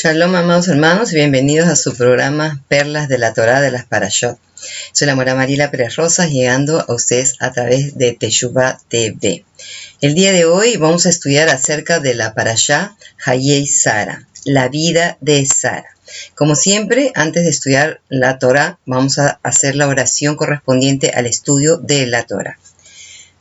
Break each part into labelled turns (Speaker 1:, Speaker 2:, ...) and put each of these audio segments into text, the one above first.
Speaker 1: Shalom, amados hermanos, y bienvenidos a su programa Perlas de la Torá de las Parashot. Soy la Mora Mariela Pérez Rosas, llegando a ustedes a través de Teshuvah TV. El día de hoy vamos a estudiar acerca de la Parashá Hayei Sara, la vida de Sara. Como siempre, antes de estudiar la Torá, vamos a hacer la oración correspondiente al estudio de la Torá.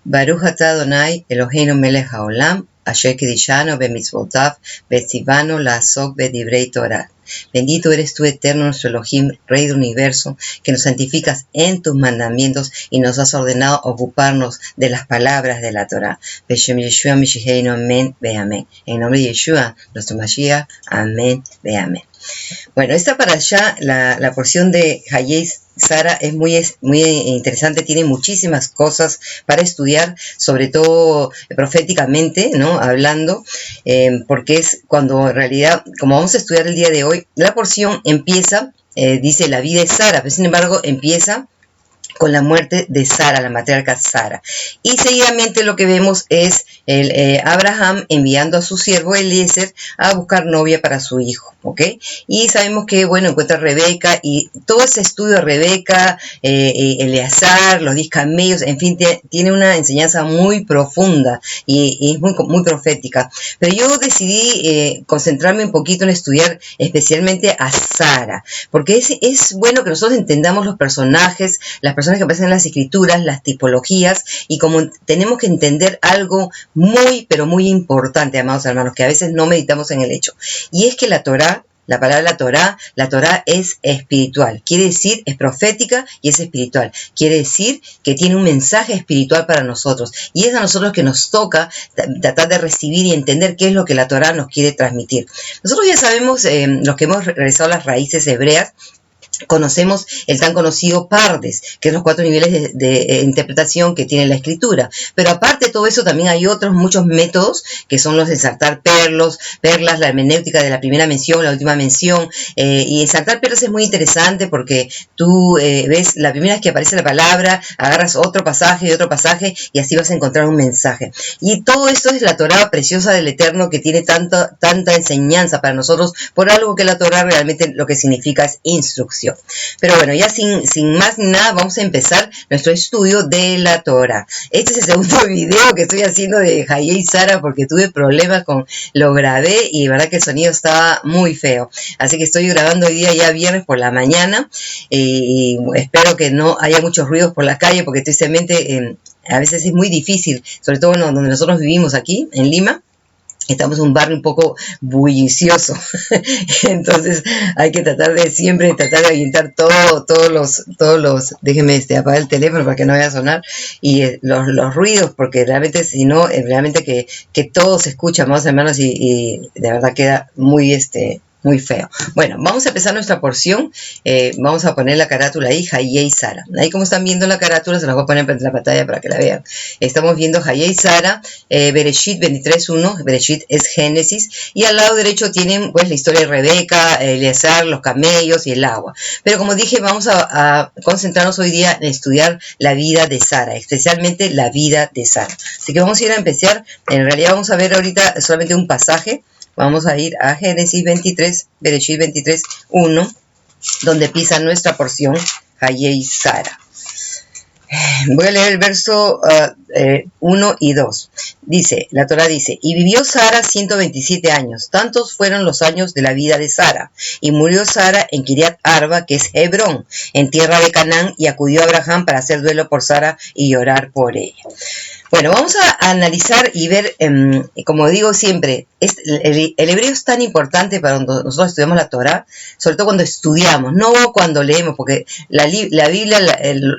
Speaker 1: Baruch atah Adonai Eloheinu melech haolam, asher kidishanu bemitzvotav vetzivanu la'asok bedivrei Torah. Bendito eres tú, eterno, nuestro Elohim, Rey del universo, que nos santificas en tus mandamientos y nos has ordenado ocuparnos de las palabras de la Torah. Beshem Yeshua Mishiheinu, amén, ve amén. En nombre de Yeshua, nuestro Mashiach, amén, ve amén. Bueno, esta parashá, la porción de Hayei Sara es muy interesante, tiene muchísimas cosas para estudiar, sobre todo proféticamente, ¿no? Hablando, porque es cuando en realidad, como vamos a estudiar el día de hoy, la porción empieza, dice la vida de Sara, pero sin embargo empieza con la muerte de Sara, la matriarca Sara. Y seguidamente lo que vemos es Abraham enviando a su siervo Eliezer a buscar novia para su hijo, ¿ok? Y sabemos que, bueno, encuentra a Rebeca y todo ese estudio de Rebeca, Eleazar, los 10 camellos, en fin, tiene una enseñanza muy profunda y es muy profética. Pero yo decidí concentrarme un poquito en estudiar especialmente a Sara, porque es bueno que nosotros entendamos los personajes, las personas que aparecen en las escrituras, las tipologías, y como tenemos que entender algo muy, pero muy importante, amados hermanos, que a veces no meditamos en el hecho, y es que la Torá, la palabra la Torá es espiritual, quiere decir, es profética y es espiritual, quiere decir que tiene un mensaje espiritual para nosotros, y es a nosotros que nos toca tratar de recibir y entender qué es lo que la Torá nos quiere transmitir. Nosotros ya sabemos, los que hemos realizado las raíces hebreas, conocemos el tan conocido Pardes, que es los 4 niveles de interpretación que tiene la escritura. Pero aparte de todo eso, también hay otros muchos métodos, que son los de ensartar perlas, la hermenéutica de la primera mención, la última mención. Y ensartar perlas es muy interesante porque tú ves, la primera vez que aparece la palabra, agarras otro pasaje y así vas a encontrar un mensaje. Y todo esto es la Torá preciosa del Eterno, que tiene tanta enseñanza para nosotros, por algo que la Torá realmente lo que significa es instrucción. Pero bueno, ya sin más ni nada, vamos a empezar nuestro estudio de la Torá. Este es el segundo video que estoy haciendo de Hayei Sara porque tuve problemas lo grabé y de verdad que el sonido estaba muy feo. Así que estoy grabando hoy día ya viernes por la mañana y espero que no haya muchos ruidos por la calle porque tristemente a veces es muy difícil, sobre todo donde nosotros vivimos aquí, en Lima. Estamos en un barrio un poco bullicioso, entonces hay que tratar de ahuyentar todos los, déjenme apagar el teléfono para que no vaya a sonar, y los ruidos, porque realmente si no, realmente que todo se escucha, más hermanos, y de verdad queda muy feo. Bueno, vamos a empezar nuestra porción. Vamos a poner la carátula ahí, Hayei Sara. Ahí como están viendo la carátula, se las voy a poner en la pantalla para que la vean. Estamos viendo Hayei Sara, Bereshit 23.1, Bereshit es Génesis, y al lado derecho tienen pues la historia de Rebeca, Eleazar, los camellos y el agua. Pero como dije, vamos a concentrarnos hoy día en estudiar la vida de Sara, especialmente la vida de Sara. Así que vamos a ir a empezar. En realidad vamos a ver ahorita solamente un pasaje. Vamos a ir a Génesis 23, Bereshit 23, 1, donde empieza nuestra porción, Hayei Sara. Voy a leer el verso 1 y 2. Dice, la Torá dice, y vivió Sara 127 años, tantos fueron los años de la vida de Sara. Y murió Sara en Kiriat Arba, que es Hebrón, en tierra de Canaán, y acudió a Abraham para hacer duelo por Sara y llorar por ella. Bueno, vamos a analizar y ver, como digo siempre, el hebreo es tan importante para cuando nosotros estudiamos la Torá, sobre todo cuando estudiamos, no cuando leemos, porque la Biblia,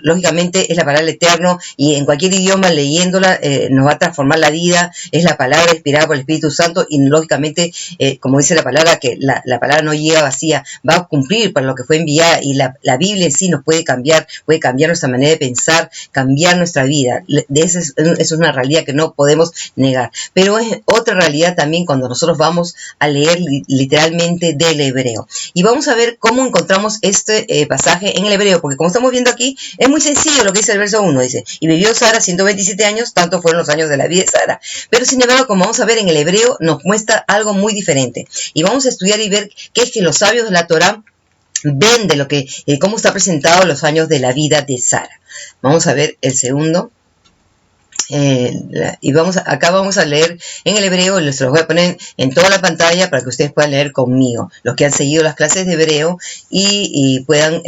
Speaker 1: lógicamente, es la palabra del Eterno, y en cualquier idioma leyéndola nos va a transformar la vida, es la palabra inspirada por el Espíritu Santo, y lógicamente, como dice la palabra, que la palabra no llega vacía, va a cumplir para lo que fue enviada, y la Biblia en sí nos puede cambiar nuestra manera de pensar, cambiar nuestra vida. De ese es es una realidad que no podemos negar. Pero es otra realidad también cuando nosotros vamos a leer literalmente del hebreo. Y vamos a ver cómo encontramos este pasaje en el hebreo, porque como estamos viendo aquí, es muy sencillo lo que dice el verso 1, dice, y vivió Sara 127 años, tanto fueron los años de la vida de Sara. Pero sin embargo, como vamos a ver en el hebreo, nos muestra algo muy diferente. Y vamos a estudiar y ver qué es que los sabios de la Torá ven de lo que, cómo está presentado los años de la vida de Sara. Vamos a ver el segundo. Y acá vamos a leer en el hebreo, se los voy a poner en toda la pantalla para que ustedes puedan leer conmigo, los que han seguido las clases de hebreo y puedan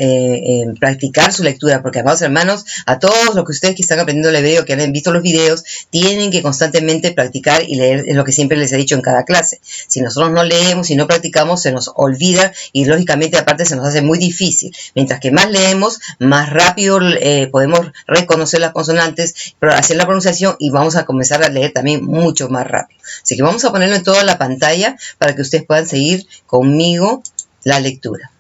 Speaker 1: practicar su lectura, porque amados hermanos, a todos los que ustedes que están aprendiendo el hebreo, que han visto los videos, tienen que constantemente practicar y leer, es lo que siempre les he dicho en cada clase. Si nosotros no leemos y no practicamos, se nos olvida y lógicamente aparte se nos hace muy difícil. Mientras que más leemos, más rápido podemos reconocer las consonantes, hacer la pronunciación y vamos a comenzar a leer también mucho más rápido. Así que vamos a ponerlo en toda la pantalla para que ustedes puedan seguir conmigo la lectura.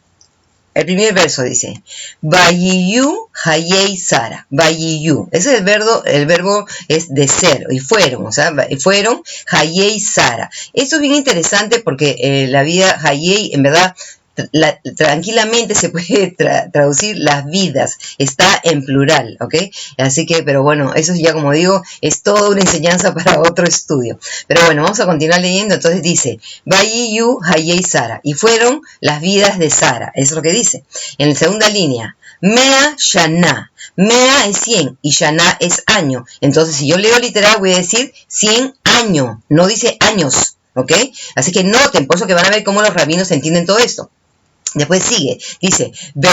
Speaker 1: El primer verso dice, Vayiyu hayei Sara, Vayiyu. Ese es el verbo es de ser, y fueron, o sea, fueron hayei Sara. Esto es bien interesante porque la vida hayei, en verdad, tranquilamente se puede traducir las vidas, está en plural, ¿ok? Así que, pero bueno, eso ya como digo, es toda una enseñanza para otro estudio. Pero bueno, vamos a continuar leyendo. Entonces dice, Vayiyu hayei Sara, y fueron las vidas de Sara, eso es lo que dice. En la segunda línea, Mea Shana, Mea es 100 y Shana es año. Entonces si yo leo literal voy a decir 100 años, no dice años, ¿ok? Así que noten, por eso que van a ver cómo los rabinos entienden todo esto. Después sigue, dice,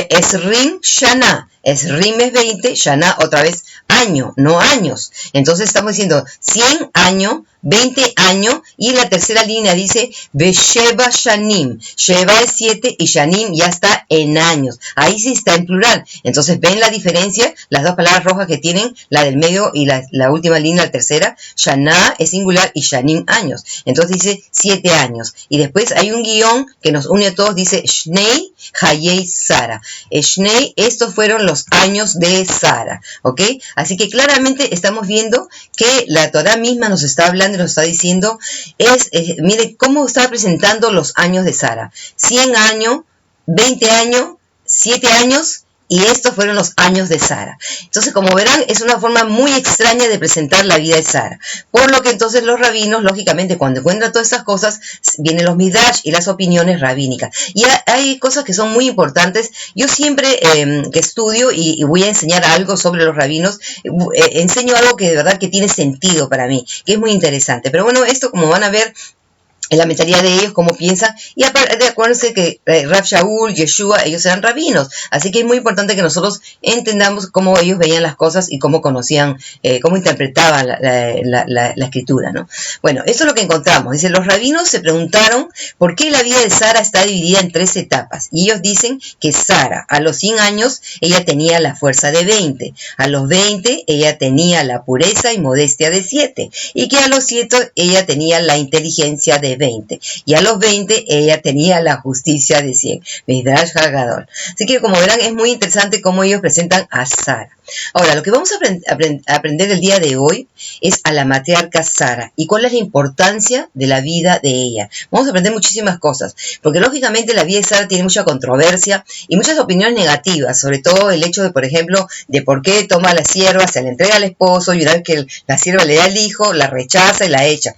Speaker 1: Esrim Shana, Esrim es 20, Shana otra vez año, no años. Entonces estamos diciendo 100 años, 20 años, y la tercera línea dice, Sheba Shanim, Sheba es 7 y Shanim ya está en años. Ahí sí está en plural. Entonces ven la diferencia, las dos palabras rojas que tienen, la del medio y la última línea, la tercera, Shana es singular y Shanim años. Entonces dice 7 años. Y después hay un guión que nos une a todos, dice Shnei Hayei Sara. Shnei, estos fueron los años de Sara, ¿ok? Así que claramente estamos viendo que la Torá misma nos está hablando y nos está diciendo, mire cómo está presentando los años de Sara. 100 años, 20 años, 7 años, y estos fueron los años de Sara. Entonces, como verán, es una forma muy extraña de presentar la vida de Sara. Por lo que entonces los rabinos, lógicamente, cuando encuentran todas estas cosas, vienen los midrash y las opiniones rabínicas. Y hay cosas que son muy importantes. Yo siempre que estudio y voy a enseñar algo sobre los rabinos, enseño algo que de verdad que tiene sentido para mí, que es muy interesante. Pero bueno, esto, como van a ver, en la mentalidad de ellos, cómo piensan, y aparte acuérdense que Rav Shaul, Yeshua, ellos eran rabinos, así que es muy importante que nosotros entendamos cómo ellos veían las cosas y cómo conocían, cómo interpretaban la escritura, ¿no? Bueno, eso es lo que encontramos. Dice, los rabinos se preguntaron por qué la vida de Sara está dividida en 3 etapas, y ellos dicen que Sara, a los 100 años, ella tenía la fuerza de 20, a los 20, ella tenía la pureza y modestia de 7, y que a los 7, ella tenía la inteligencia de 20, y a los 20 ella tenía la justicia de 100. Midrash Haggadol. Así que como verán es muy interesante cómo ellos presentan a Sara. Ahora, lo que vamos a aprender el día de hoy es a la matriarca Sara y cuál es la importancia de la vida de ella. Vamos a aprender muchísimas cosas, porque lógicamente la vida de Sara tiene mucha controversia y muchas opiniones negativas, sobre todo el hecho de, por ejemplo, de por qué toma a la sierva, se la entrega al esposo y una vez que la sierva le da el hijo, la rechaza y la echa.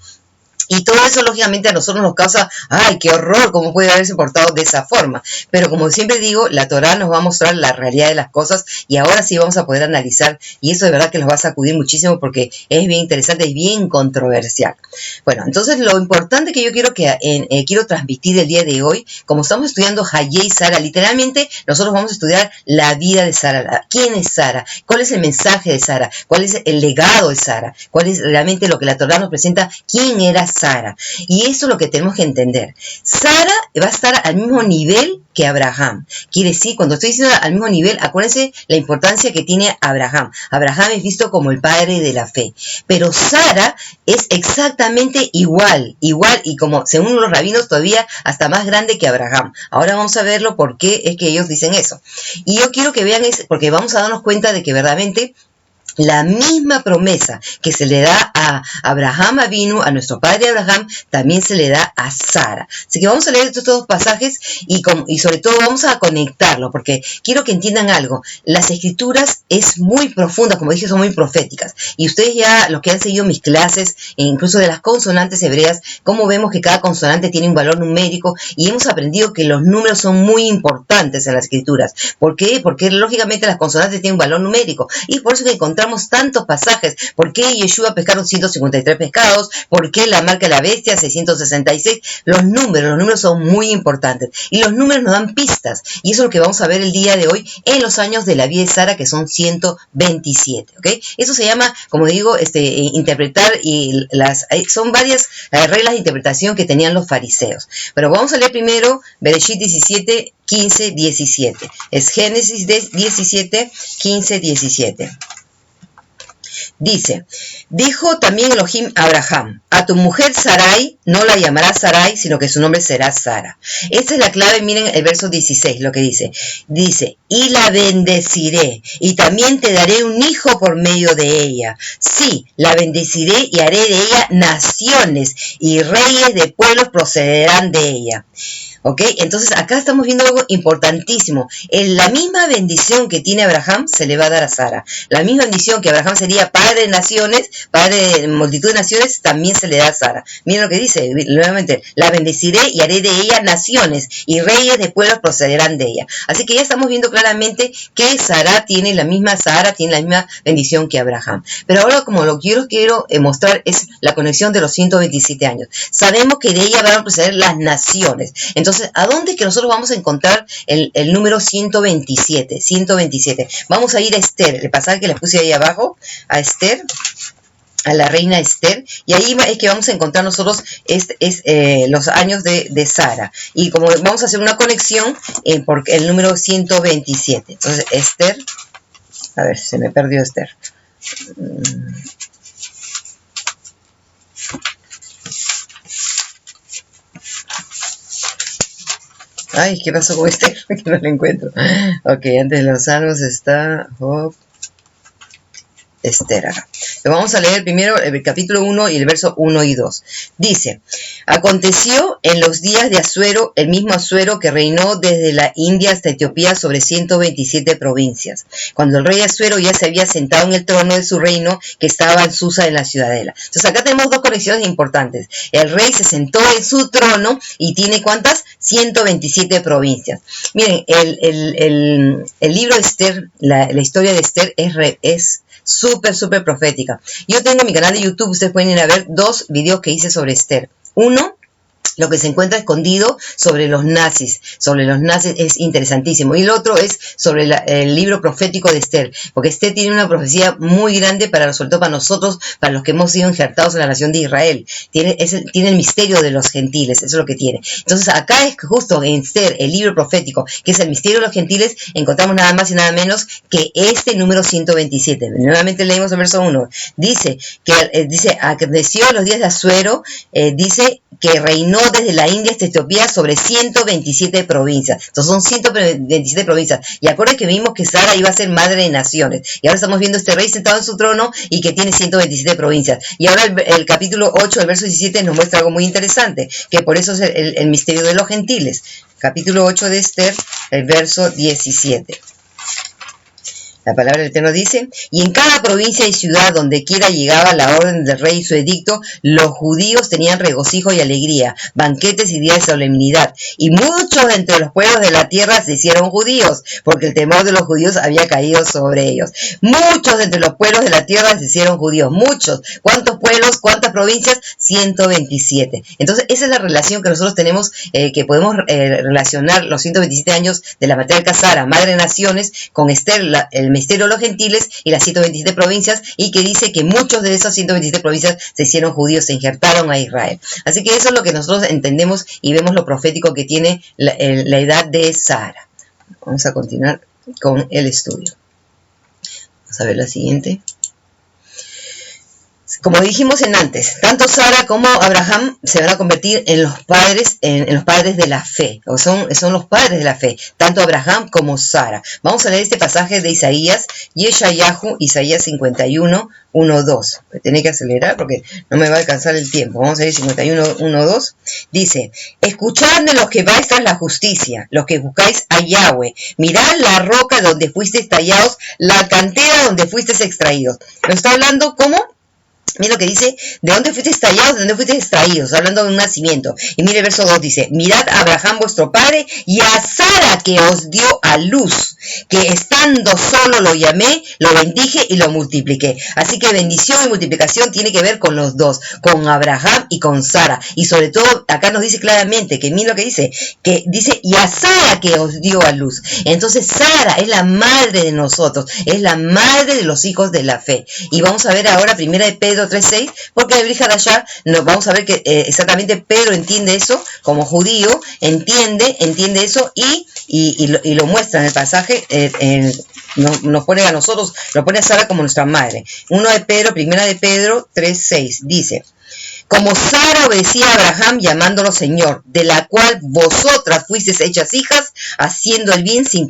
Speaker 1: Y todo eso, lógicamente, a nosotros nos causa, ¡ay, qué horror! ¿Cómo puede haberse portado de esa forma? Pero como siempre digo, la Torá nos va a mostrar la realidad de las cosas y ahora sí vamos a poder analizar. Y eso de verdad que nos va a sacudir muchísimo porque es bien interesante y bien controversial. Bueno, entonces lo importante que yo quiero transmitir el día de hoy, como estamos estudiando Hayei Sara, literalmente nosotros vamos a estudiar la vida de Sara. ¿Quién es Sara? ¿Cuál es el mensaje de Sara? ¿Cuál es el legado de Sara? ¿Cuál es realmente lo que la Torá nos presenta? ¿Quién era Sara? Y eso es lo que tenemos que entender. Sara va a estar al mismo nivel que Abraham. Quiere decir, cuando estoy diciendo al mismo nivel, acuérdense la importancia que tiene Abraham. Abraham es visto como el padre de la fe. Pero Sara es exactamente igual y como según los rabinos todavía hasta más grande que Abraham. Ahora vamos a verlo por qué es que ellos dicen eso. Y yo quiero que vean porque vamos a darnos cuenta de que verdaderamente La misma promesa que se le da a Abraham Avinu, a nuestro padre Abraham, también se le da a Sara. Así que vamos a leer estos dos pasajes y sobre todo vamos a conectarlo, porque quiero que entiendan algo. Las escrituras es muy profunda, como dije, son muy proféticas. Y ustedes ya, los que han seguido mis clases, incluso de las consonantes hebreas, cómo vemos que cada consonante tiene un valor numérico, y hemos aprendido que los números son muy importantes en las escrituras. ¿Por qué? Porque lógicamente las consonantes tienen un valor numérico, y por eso que encontramos tantos pasajes. ¿Por qué Yeshua pescaron 153 pescados? ¿Por qué la marca de la bestia 666? Los números son muy importantes y los números nos dan pistas, y eso es lo que vamos a ver el día de hoy en los años de la vida de Sara, que son 127, ¿ok? Eso se llama, como digo, interpretar, y son varias reglas de interpretación que tenían los fariseos. Pero vamos a leer primero Bereshit 17, 15, 17. Es Génesis 17, 15, 17. Dice, dijo también Elohim a Abraham, a tu mujer Sarai no la llamarás Sarai, sino que su nombre será Sara. Esta es la clave, miren el verso 16, lo que dice. Dice, y la bendeciré, y también te daré un hijo por medio de ella. Sí, la bendeciré y haré de ella naciones, y reyes de pueblos procederán de ella. ¿Ok? Entonces acá estamos viendo algo importantísimo. La misma bendición que tiene Abraham se le va a dar a Sara. La misma bendición que Abraham sería padre de naciones, padre de multitud de naciones, también se le da a Sara. Miren lo que dice, nuevamente, la bendeciré y haré de ella naciones, y reyes de pueblos procederán de ella. Así que ya estamos viendo claramente que Sara tiene la misma bendición que Abraham. Pero ahora, como lo que yo quiero mostrar es la conexión de los 127 años. Sabemos que de ella van a proceder las naciones. Entonces, ¿a dónde es que nosotros vamos a encontrar el número 127? 127. Vamos a ir a Esther, el pasaje que les puse ahí abajo, a Esther, a la reina Esther, y ahí es que vamos a encontrar nosotros los años de Sara. Y como vamos a hacer una conexión por el número 127. Entonces, Esther, a ver, se me perdió Esther. Ay, ¿qué pasó con Esther? Que no la encuentro. Ok, antes de los salmos está Esther. Vamos a leer primero el capítulo 1 y el verso 1 y 2. Dice, aconteció en los días de Asuero, el mismo Asuero que reinó desde la India hasta Etiopía sobre 127 provincias, cuando el rey Asuero ya se había sentado en el trono de su reino, que estaba en Susa, en la ciudadela. Entonces acá tenemos dos conexiones importantes. El rey se sentó en su trono y tiene ¿cuántas? 127 provincias. Miren, el libro de Esther, la historia de Esther es súper profética. Yo tengo mi canal de YouTube, ustedes pueden ir a ver 2 videos que hice sobre Esther. Uno, lo que se encuentra escondido sobre los nazis. Sobre los nazis es interesantísimo. Y el otro es sobre el libro profético de Esther. Porque Esther tiene una profecía muy grande, sobre todo para nosotros, para los que hemos sido injertados en la nación de Israel. Tiene el misterio de los gentiles. Eso es lo que tiene. Entonces acá es justo en Esther, el libro profético, que es el misterio de los gentiles, encontramos nada más y nada menos que este número 127. Nuevamente leímos el verso 1. Dice, aconteció en los días de Asuero, dice que reinó desde la India hasta Etiopía sobre 127 provincias. Entonces son 127 provincias. Y acuérdense que vimos que Sara iba a ser madre de naciones. Y ahora estamos viendo este rey sentado en su trono y que tiene 127 provincias. Y ahora el capítulo 8, el verso 17 nos muestra algo muy interesante, que por eso es el misterio de los gentiles. Capítulo 8 de Esther, el verso 17. La palabra del Eterno dice, y en cada provincia y ciudad donde quiera llegaba la orden del rey y su edicto, los judíos tenían regocijo y alegría, banquetes y días de solemnidad. Y muchos de entre los pueblos de la tierra se hicieron judíos, porque el temor de los judíos había caído sobre ellos. Muchos de entre los pueblos de la tierra se hicieron judíos, muchos. ¿Cuántos pueblos? ¿Cuántas provincias? 127. Entonces esa es la relación que nosotros tenemos, que podemos relacionar los 127 años de la matriarca Sara, madre de naciones, con Esther, el misterio de los gentiles y las 127 provincias, y que dice que muchos de esas 127 provincias se hicieron judíos, se injertaron a Israel. Así que eso es lo que nosotros entendemos y vemos lo profético que tiene la edad de Sara. Vamos a continuar con el estudio. Vamos a ver la siguiente. Como dijimos en antes, tanto Sara como Abraham se van a convertir en los padres, en los padres de la fe, o son los padres de la fe, tanto Abraham como Sara. Vamos a leer este pasaje de Isaías, Yeshayahu, Isaías 51, 1, 2. Tengo que acelerar porque no me va a alcanzar el tiempo. Vamos a leer 51, 1, 2. Dice, escuchad de los que vais tras la justicia, los que buscáis a Yahweh. Mirad la roca donde fuisteis tallados, la cantera donde fuisteis extraídos. Nos está hablando ¿cómo? Mira lo que dice, ¿de dónde fuiste tallados? ¿De dónde fuiste extraídos? Hablando de un nacimiento. Y mire el verso 2, dice, mirad a Abraham vuestro padre y a Sara que os dio a luz, que estando solo lo llamé, lo bendije y lo multipliqué. Así que bendición y multiplicación tiene que ver con los dos, con Abraham y con Sara. Y sobre todo, acá nos dice claramente, que mira lo que dice y a Sara que os dio a luz. Entonces Sara es la madre de nosotros, es la madre de los hijos de la fe. Y vamos a ver ahora primera de Pedro 3:6, porque el Brihadashah nos vamos a ver que exactamente Pedro entiende eso, como judío, entiende eso y lo muestra en el pasaje, nos pone a nosotros, lo pone a Sara como nuestra madre. Primera de Pedro 3:6, dice, como Sara obedecía a Abraham llamándolo Señor, de la cual vosotras fuisteis hechas hijas, haciendo el bien sin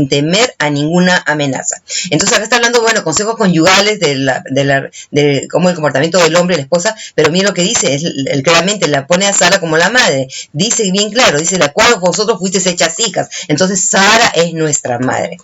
Speaker 1: temer a ninguna amenaza. Entonces acá está hablando, consejos conyugales de cómo el comportamiento del hombre y la esposa, pero mira lo que dice, claramente la pone a Sara como la madre. Dice bien claro, dice, la cual vosotros fuisteis hechas hijas. Entonces Sara es nuestra madre.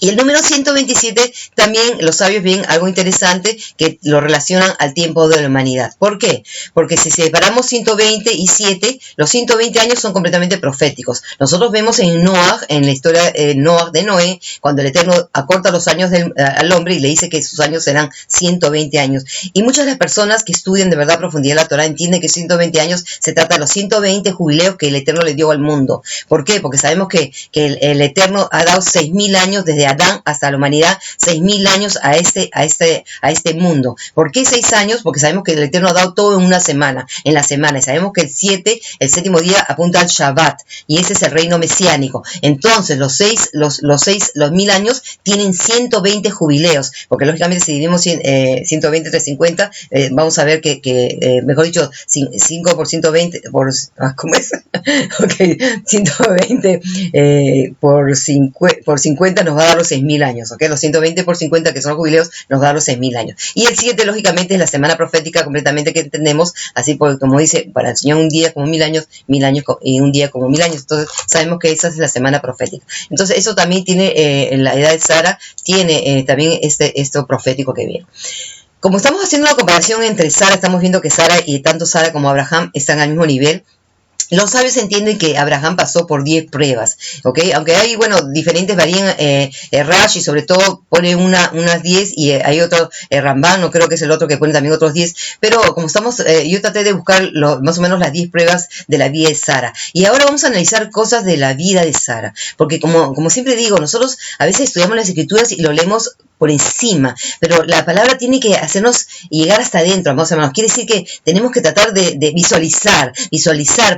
Speaker 1: Y el número 127 también los sabios ven algo interesante que lo relacionan al tiempo de la humanidad. ¿Por qué? Porque si separamos 120 y 7, los 120 años son completamente proféticos. Nosotros vemos en Noah, en la historia de Noé, cuando el Eterno acorta los años al hombre y le dice que sus años serán 120 años. Y muchas de las personas que estudian de verdad a profundidad la Torah entienden que 120 años se trata de los 120 jubileos que el Eterno le dio al mundo. ¿Por qué? Porque sabemos que el Eterno ha dado 6.000 años desde Adán hasta la humanidad, 6.000 años a este mundo. ¿Por qué 6 años? Porque sabemos que el Eterno ha dado todo en una semana, y sabemos que el séptimo día apunta al Shabbat, y ese es el reino mesiánico. Entonces, los 1.000 años tienen 120 jubileos, porque lógicamente si dividimos 120 entre 50, vamos a ver que mejor dicho, 5 por 120, ¿cómo es? Ok, 120 por 50 nos va a dar los 6.000 años, ¿ok? Los 120 por 50, que son los jubileos, nos da los 6.000 años. Y el 7, lógicamente, es la semana profética completamente que entendemos, así como dice, para el Señor un día como 1.000 años y un día como 1.000 años. Entonces, sabemos que esa es la semana profética. Entonces, eso también tiene, en la edad de Sara, tiene también esto profético que viene. Como estamos haciendo una comparación entre Sara, estamos viendo que Sara y tanto Sara como Abraham están al mismo nivel. Los sabios entienden que Abraham pasó por 10 pruebas, ¿ok? Aunque hay, diferentes varían, Rashi sobre todo pone unas 10 y hay otro, Ramban, no creo que es el otro que pone también otros 10, pero como yo traté de buscar más o menos las 10 pruebas de la vida de Sara. Y ahora vamos a analizar cosas de la vida de Sara, porque como siempre digo, nosotros a veces estudiamos las escrituras y lo leemos por encima, pero la palabra tiene que hacernos llegar hasta adentro, amados hermanos. Quiere decir que tenemos que tratar de visualizar,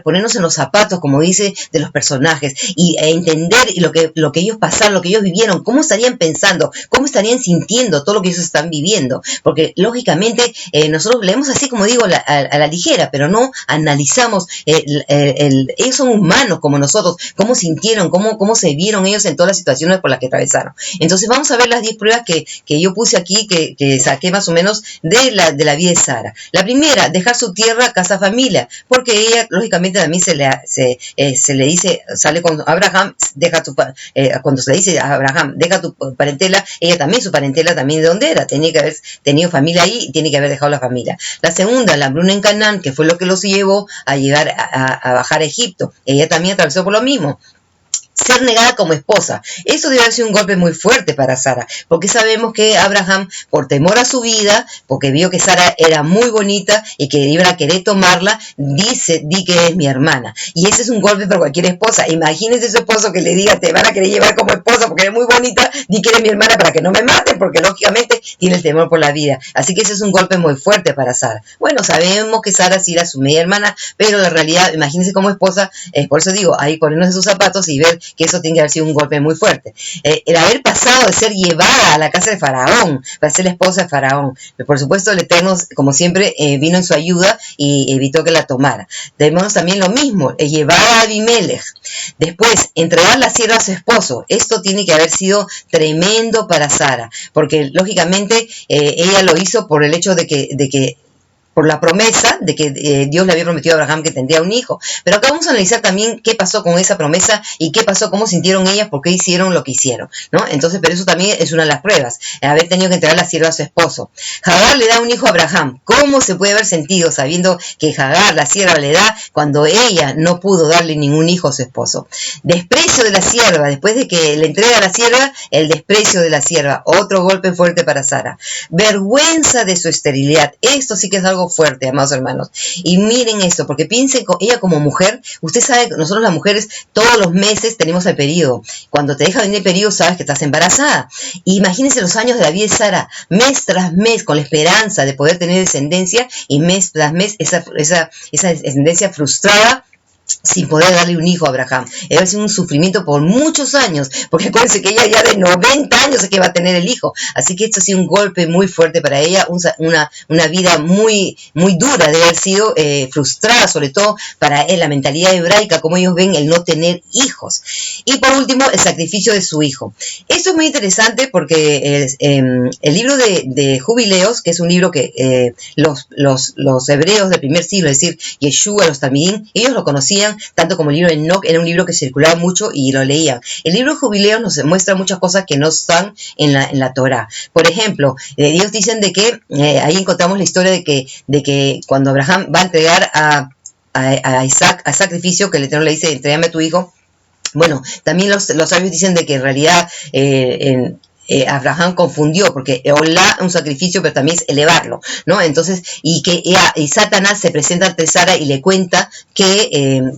Speaker 1: ponernos en los zapatos, como dice, de los personajes y entender lo que ellos pasaron, lo que ellos vivieron, cómo estarían pensando, cómo estarían sintiendo todo lo que ellos están viviendo, porque lógicamente nosotros leemos así, como digo, a la ligera, pero no analizamos, ellos son humanos como nosotros, cómo sintieron, cómo se vieron ellos en todas las situaciones por las que atravesaron. Entonces vamos a ver las 10 pruebas que yo puse aquí, que saqué más o menos de la vida de Sara. La primera, dejar su tierra, casa, familia, porque ella lógicamente también se le dice, sale con Abraham, cuando se le dice a Abraham, deja tu parentela, ella también, su parentela también de donde era, tenía que haber tenido familia ahí y tiene que haber dejado la familia. La segunda, la hambruna en Canaán, que fue lo que los llevó a llegar a bajar a Egipto, ella también atravesó por lo mismo. Ser negada como esposa. Eso debe haber sido un golpe muy fuerte para Sara, porque sabemos que Abraham, por temor a su vida, porque vio que Sara era muy bonita y que iban a querer tomarla, di que es mi hermana. Y ese es un golpe para cualquier esposa. Imagínense ese esposo que le diga, te van a querer llevar como esposa porque eres muy bonita, di que eres mi hermana para que no me maten, porque lógicamente tiene el temor por la vida. Así que ese es un golpe muy fuerte para Sara. Bueno, sabemos que Sara sí era su media hermana, pero la realidad, imagínense como esposa, por eso digo, ahí ponernos en sus zapatos y ver que eso tiene que haber sido un golpe muy fuerte. El haber pasado de ser llevada a la casa de Faraón, para ser la esposa de Faraón. Por supuesto, el Eterno, como siempre, vino en su ayuda y evitó que la tomara. Tenemos también lo mismo, llevada a Abimelech. Después, entregar la sierva a su esposo. Esto tiene que haber sido tremendo para Sara, porque lógicamente ella lo hizo por el hecho de que por la promesa de que Dios le había prometido a Abraham que tendría un hijo. Pero acá vamos a analizar también qué pasó con esa promesa y qué pasó, cómo sintieron ellas, por qué hicieron lo que hicieron, ¿no? Entonces, pero eso también es una de las pruebas, haber tenido que entregar la sierva a su esposo. Hagar le da un hijo a Abraham. ¿Cómo se puede haber sentido sabiendo que Hagar, la sierva, le da cuando ella no pudo darle ningún hijo a su esposo? Desprecio de la sierva, después de que le entrega a la sierva, el desprecio de la sierva, otro golpe fuerte para Sara. Vergüenza de su esterilidad, esto sí que es algo fuerte, amados hermanos. Y miren esto, porque piensen, ella como mujer, usted sabe que nosotros las mujeres todos los meses tenemos el periodo. Cuando te deja venir el periodo, sabes que estás embarazada. Y imagínense los años de la vida de Sara, mes tras mes, con la esperanza de poder tener descendencia, y mes tras mes esa descendencia frustrada, sin poder darle un hijo a Abraham. Debe ser un sufrimiento por muchos años, porque acuérdense que ella ya de 90 años es que va a tener el hijo. Así que esto ha sido un golpe muy fuerte para ella, una vida muy, muy dura de haber sido frustrada, sobre todo para la mentalidad hebraica, como ellos ven el no tener hijos. Y por último, el sacrificio de su hijo. Esto es muy interesante porque el libro de Jubileos, que es un libro que los hebreos del primer siglo, es decir, Yeshua, los Talmidim, ellos lo conocían tanto como el libro de Enoch, era un libro que circulaba mucho y lo leían. El libro de Jubileos nos muestra muchas cosas que no están en la Torá. Por ejemplo, ellos dicen de que, ahí encontramos la historia de que cuando Abraham va a entregar a Isaac a sacrificio, que el Eterno le dice, entrégame a tu hijo. Bueno, también los sabios dicen de que en realidad Abraham confundió, porque olá un sacrificio, pero también es elevarlo, ¿no? Entonces, y Satanás se presenta ante Sara y le cuenta que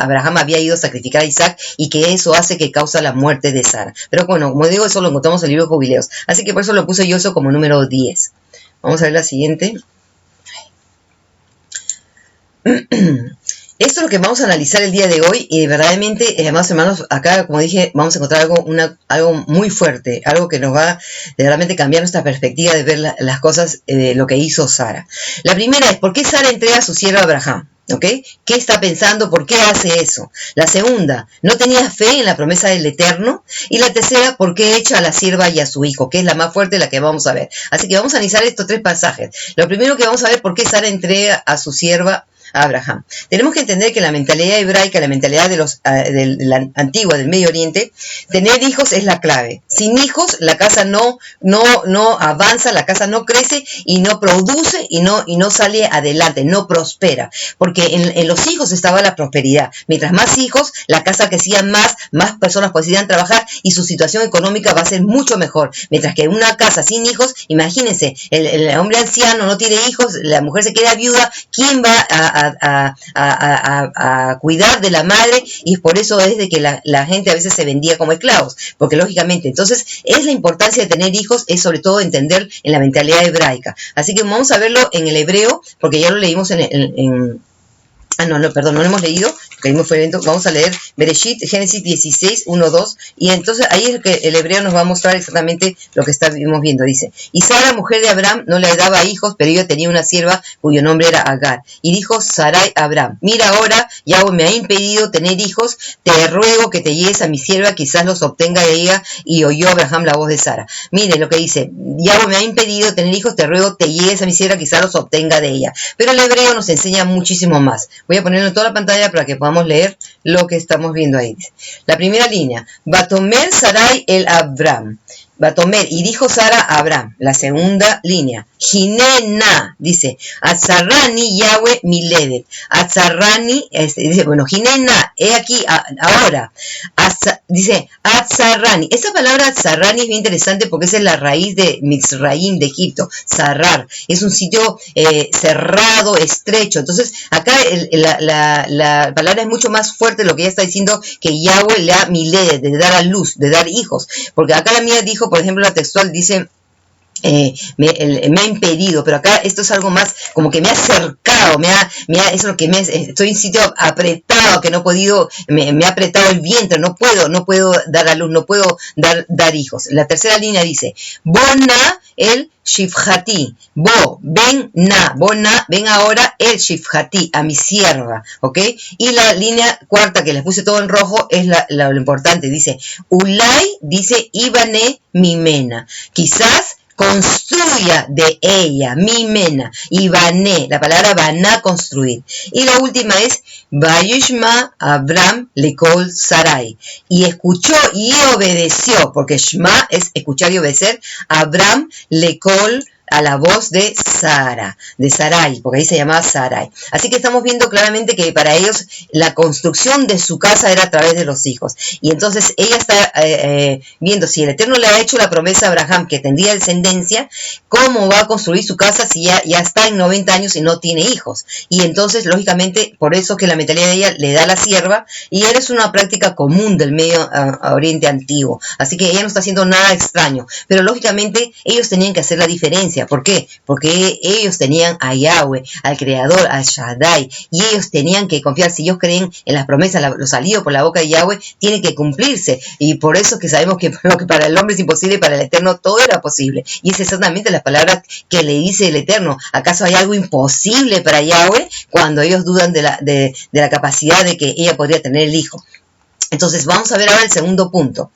Speaker 1: Abraham había ido a sacrificar a Isaac y que eso hace que causa la muerte de Sara. Pero bueno, como digo, eso lo encontramos en el libro de Jubileos. Así que por eso lo puse yo eso como número 10. Vamos a ver la siguiente. Esto es lo que vamos a analizar el día de hoy y verdaderamente, amados hermanos, acá, como dije, vamos a encontrar algo muy fuerte, algo que nos va a realmente cambiar nuestra perspectiva de ver las cosas, lo que hizo Sara. La primera es, ¿por qué Sara entrega a su siervo a Abraham? ¿Ok? ¿Qué está pensando? ¿Por qué hace eso? La segunda, ¿no tenía fe en la promesa del Eterno? Y la tercera, ¿por qué echa a la sierva y a su hijo? Que es la más fuerte, la que vamos a ver. Así que vamos a analizar estos tres pasajes. Lo primero que vamos a ver, ¿por qué Sara entrega a su sierva a Abraham? Tenemos que entender que la mentalidad hebraica, la mentalidad de la antigua del Medio Oriente, tener hijos es la clave. Sin hijos, la casa no avanza, la casa no crece y no produce y no sale adelante, no prospera. Porque en los hijos estaba la prosperidad. Mientras más hijos, la casa crecía más personas podían trabajar y su situación económica va a ser mucho mejor. Mientras que una casa sin hijos, imagínense, el hombre anciano no tiene hijos, la mujer se queda viuda, ¿quién va a cuidar de la madre? Y por eso es de que la gente a veces se vendía como esclavos, porque lógicamente, entonces es la importancia de tener hijos, es sobre todo entender en la mentalidad hebraica. Así que vamos a verlo en el hebreo, porque ya lo leímos no lo hemos leído, vamos a leer Bereshit, Génesis 16, 1, 2, y entonces ahí es que el hebreo nos va a mostrar exactamente lo que estamos viendo. Dice, y Sara, mujer de Abraham, no le daba hijos, pero ella tenía una sierva cuyo nombre era Agar. Y dijo Sarai a Abraham, mira ahora, Yahweh me ha impedido tener hijos, te ruego que te lleves a mi sierva, quizás los obtenga de ella. Y oyó Abraham la voz de Sara. Mire lo que dice, Yahweh me ha impedido tener hijos, te ruego te lleves a mi sierva, quizás los obtenga de ella. Pero el hebreo nos enseña muchísimo más. Voy a ponerlo en toda la pantalla para que podamos leer lo que estamos viendo ahí. La primera línea, Batomer Sarai el Abraham. Batomer, y dijo Sara a Abraham. La segunda línea, Ginena, dice, Atzarrani Yahweh Miledet. Atzarrani, dice, bueno, Ginena, he aquí, ahora. Dice, Atzarrani. Esa palabra Atzarrani es bien interesante porque esa es la raíz de Mizraim, de Egipto. Zarrar. Es un sitio cerrado, estrecho. Entonces, acá la palabra es mucho más fuerte de lo que ella está diciendo, que Yahweh le da Miledet, de dar a luz, de dar hijos. Porque acá la mía dijo, por ejemplo, la textual dice, me ha impedido, pero acá esto es algo más como que me ha cercado, eso es lo que estoy en sitio apretado, que no he podido, me ha apretado el vientre, no puedo dar a luz, no puedo dar hijos. La tercera línea dice, Bona el Shifhati, ven ahora el Shifhati, a mi sierva, ¿ok? Y la línea cuarta, que les puse todo en rojo, es lo importante, dice, Ulay, dice, Ibane Mimena, quizás construya de ella, Mimena, y Bané, la palabra Baná, construir. Y la última es, Vayishma Abram Lekol Sarai, y escuchó y obedeció, porque Shma es escuchar y obedecer, Abram Lekol, a la voz de Sara, de Sarai, porque ahí se llamaba Sarai. Así que estamos viendo claramente que para ellos la construcción de su casa era a través de los hijos. Y entonces ella está viendo si el Eterno le ha hecho la promesa a Abraham que tendría descendencia, cómo va a construir su casa si ya está en 90 años y no tiene hijos. Y entonces, lógicamente, por eso es que la mentalidad de ella le da la sierva, y es una práctica común del Medio Oriente antiguo. Así que ella no está haciendo nada extraño. Pero lógicamente ellos tenían que hacer la diferencia. ¿Por qué? Porque ellos tenían a Yahweh, al Creador, al Shaddai, y ellos tenían que confiar. Si ellos creen en las promesas, lo salido por la boca de Yahweh, tiene que cumplirse. Y por eso que sabemos que lo que para el hombre es imposible, para el Eterno todo era posible. Y es exactamente las palabras que le dice el Eterno. ¿Acaso hay algo imposible para Yahweh? Cuando ellos dudan de la capacidad de que ella podría tener el hijo. Entonces vamos a ver ahora el segundo punto.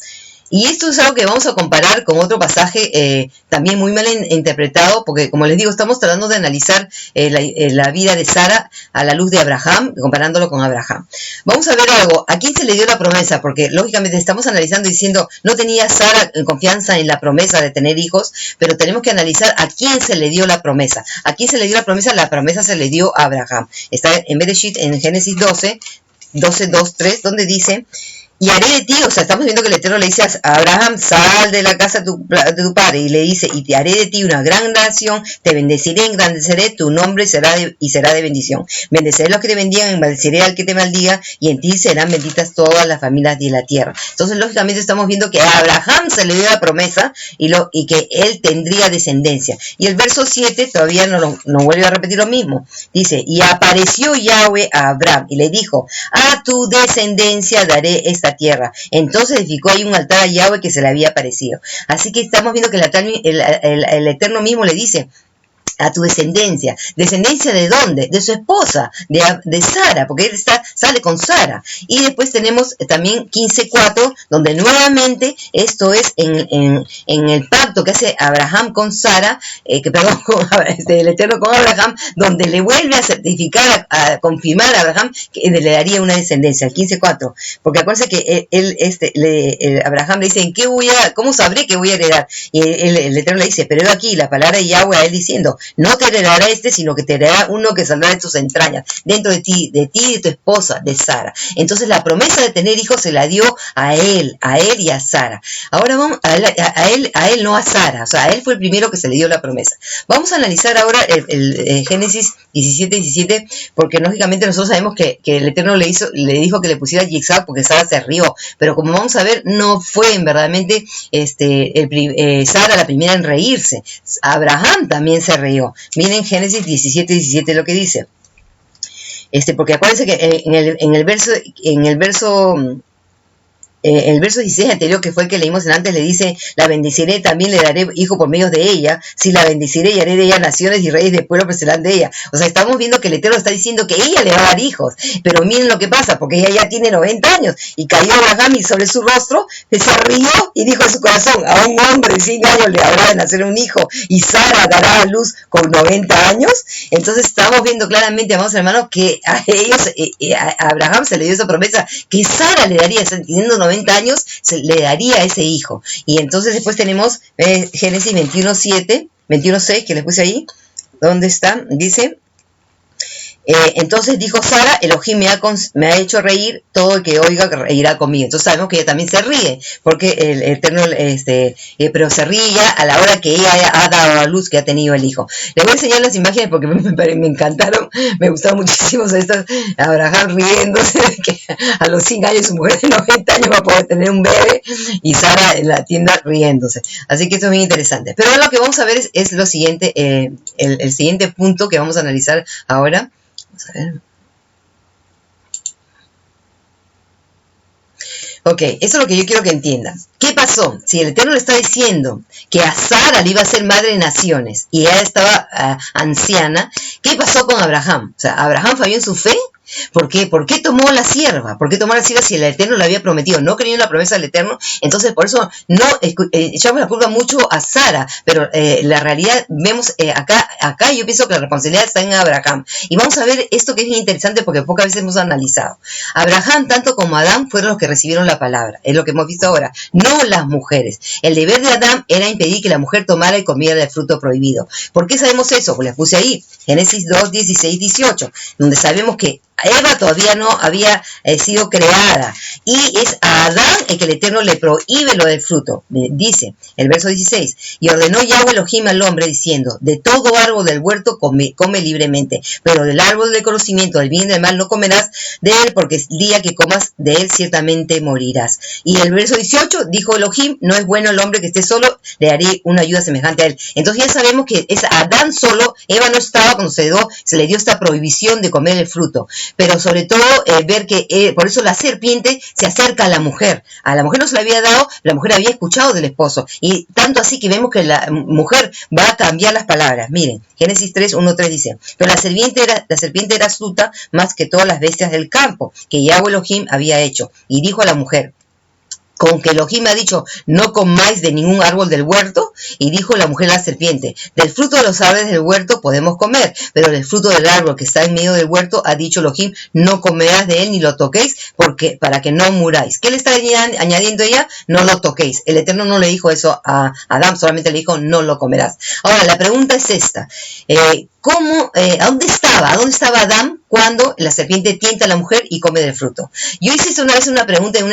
Speaker 1: Y esto es algo que vamos a comparar con otro pasaje también muy mal interpretado, porque como les digo, estamos tratando de analizar la vida de Sara a la luz de Abraham, comparándolo con Abraham. Vamos a ver algo, ¿a quién se le dio la promesa? Porque lógicamente estamos analizando diciendo, no tenía Sara confianza en la promesa de tener hijos, pero tenemos que analizar a quién se le dio la promesa. ¿A quién se le dio la promesa se le dio a Abraham. Está en Bereshit, en Génesis 12, 3, donde dice, y haré de ti, o sea, estamos viendo que el Eterno le dice a Abraham, sal de la casa de tu padre, y le dice, y te haré de ti una gran nación, te bendeciré, engrandeceré, tu nombre será de bendición. Bendeciré a los que te bendigan, maldeciré al que te maldiga, y en ti serán benditas todas las familias de la tierra. Entonces, lógicamente, estamos viendo que a Abraham se le dio la promesa, y que él tendría descendencia. Y el verso 7 todavía no vuelve a repetir lo mismo. Dice, y apareció Yahweh a Abraham, y le dijo, a tu descendencia daré esta tierra. Entonces edificó ahí un altar a Yahweh que se le había aparecido. Así que estamos viendo que el Eterno mismo le dice, a tu descendencia. ¿Descendencia de dónde? De su esposa, de Sara, porque él sale con Sara. Y después tenemos también 15:4, donde nuevamente esto es en el pacto que hace Abraham con Sara, el Eterno con Abraham, donde le vuelve a certificar, a confirmar a Abraham que le daría una descendencia, el 15:4. Porque acuérdense que Abraham le dice, ¿cómo sabré que voy a heredar? Y el Eterno le dice, pero he aquí la palabra de Yahweh a él diciendo, no te heredará sino que te heredará uno que saldrá de tus entrañas, dentro de ti y de tu esposa, de Sara. Entonces la promesa de tener hijos se la dio a él y a Sara. Ahora vamos a él, no a Sara, o sea, a él fue el primero que se le dio la promesa. Vamos a analizar ahora el Génesis 17, porque lógicamente nosotros sabemos que el Eterno le dijo que le pusiera Yitzhak porque Sara se rió, pero como vamos a ver, no fue verdaderamente Sara la primera en reírse. Abraham también se rió. Miren Génesis 17 lo que dice. Porque acuérdense que en el verso 16 anterior, que fue el que leímos antes, le dice, la bendeciré, también le daré hijo por medio de ella, si la bendeciré y haré de ella naciones y reyes de pueblo serán de ella. O sea, estamos viendo que el Eterno está diciendo que ella le va a dar hijos, pero miren lo que pasa, porque ella ya tiene 90 años, y cayó Abraham y sobre su rostro se rió y dijo en su corazón, a un hombre de 100 años le habrá de nacer un hijo, y Sara dará a luz con 90 años. Entonces estamos viendo claramente, amados hermanos, que a ellos, a Abraham se le dio esa promesa, que Sara le daría, teniendo 90 años, se le daría ese hijo. Y entonces después tenemos Génesis 21:6, que les puse ahí, ¿dónde está? Dice, Entonces dijo Sara, Elohim me ha hecho reír, todo el que oiga reirá conmigo. Entonces sabemos que ella también se ríe, porque el Eterno, pero se ríe ya a la hora que ella ha dado a luz, que ha tenido el hijo. Les voy a enseñar las imágenes porque me encantaron, me gustaron muchísimo estas, Abraham riéndose de que a los 100 años su mujer de 90 años va a poder tener un bebé, y Sara en la tienda riéndose. Así que esto es muy interesante. Pero ahora lo que vamos a ver es lo siguiente, el siguiente punto que vamos a analizar ahora. Vamos a ver. Ok, eso es lo que yo quiero que entiendan. ¿Qué pasó? Si el Eterno le está diciendo que a Sara le iba a ser madre de naciones y ella estaba anciana, ¿qué pasó con Abraham? O sea, ¿Abraham falló en su fe? ¿Por qué? ¿Por qué tomó la sierva? ¿Por qué tomó la sierva si el Eterno le había prometido? No creyó en la promesa del Eterno. Entonces, por eso no echamos la culpa mucho a Sara, pero la realidad vemos acá yo pienso que la responsabilidad está en Abraham. Y vamos a ver esto que es bien interesante porque pocas veces hemos analizado. Abraham, tanto como Adán, fueron los que recibieron la palabra. Es lo que hemos visto ahora. No las mujeres. El deber de Adán era impedir que la mujer tomara y comiera del fruto prohibido. ¿Por qué sabemos eso? Pues les puse ahí. Génesis 2, 16, 18, donde sabemos que Eva todavía no había sido creada, y es a Adán el que el Eterno le prohíbe lo del fruto. Dice el verso 16, y ordenó Yahweh Elohim al hombre diciendo, de todo árbol del huerto come libremente, pero del árbol del conocimiento del bien y del mal no comerás de él, porque el día que comas de él ciertamente morirás. Y el verso 18, dijo Elohim, no es bueno el hombre que esté solo, le haré una ayuda semejante a él. Entonces ya sabemos que es Adán solo, Eva no estaba cuando se le dio esta prohibición de comer el fruto. Pero sobre todo ver que por eso la serpiente se acerca a la mujer no se le había dado, la mujer había escuchado del esposo, y tanto así que vemos que la mujer va a cambiar las palabras. Miren, Génesis 3, 1, 3 dice, pero la serpiente era astuta más que todas las bestias del campo que Yahweh Elohim había hecho, y dijo a la mujer, con que Elohim ha dicho, no comáis de ningún árbol del huerto, y dijo la mujer a la serpiente, del fruto de los árboles del huerto podemos comer, pero del fruto del árbol que está en medio del huerto ha dicho Elohim, no comerás de él ni lo toquéis, porque para que no muráis. ¿Qué le está añadiendo ella? No lo toquéis. El Eterno no le dijo eso a Adán, solamente le dijo, no lo comerás. Ahora, la pregunta es esta, ¿a dónde estaba Adán cuando la serpiente tienta a la mujer y come del fruto? Yo hice una vez una pregunta en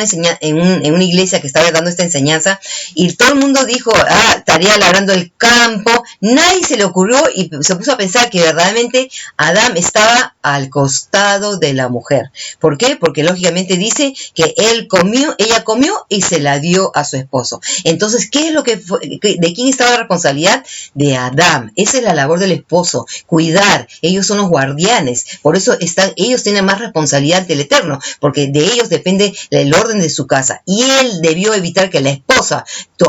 Speaker 1: una iglesia que estaba dando esta enseñanza, y todo el mundo dijo, estaría labrando el campo. Nadie se le ocurrió y se puso a pensar que verdaderamente Adán estaba al costado de la mujer. ¿Por qué? Porque lógicamente dice que ella comió y se la dio a su esposo. Entonces, ¿qué es lo que fue? ¿De quién estaba la responsabilidad? De Adán. Esa es la labor del esposo, cuidar. Ellos son los guardianes. Por eso ellos tienen más responsabilidad ante el Eterno, porque de ellos depende el orden de su casa. Y él debió evitar que la esposa,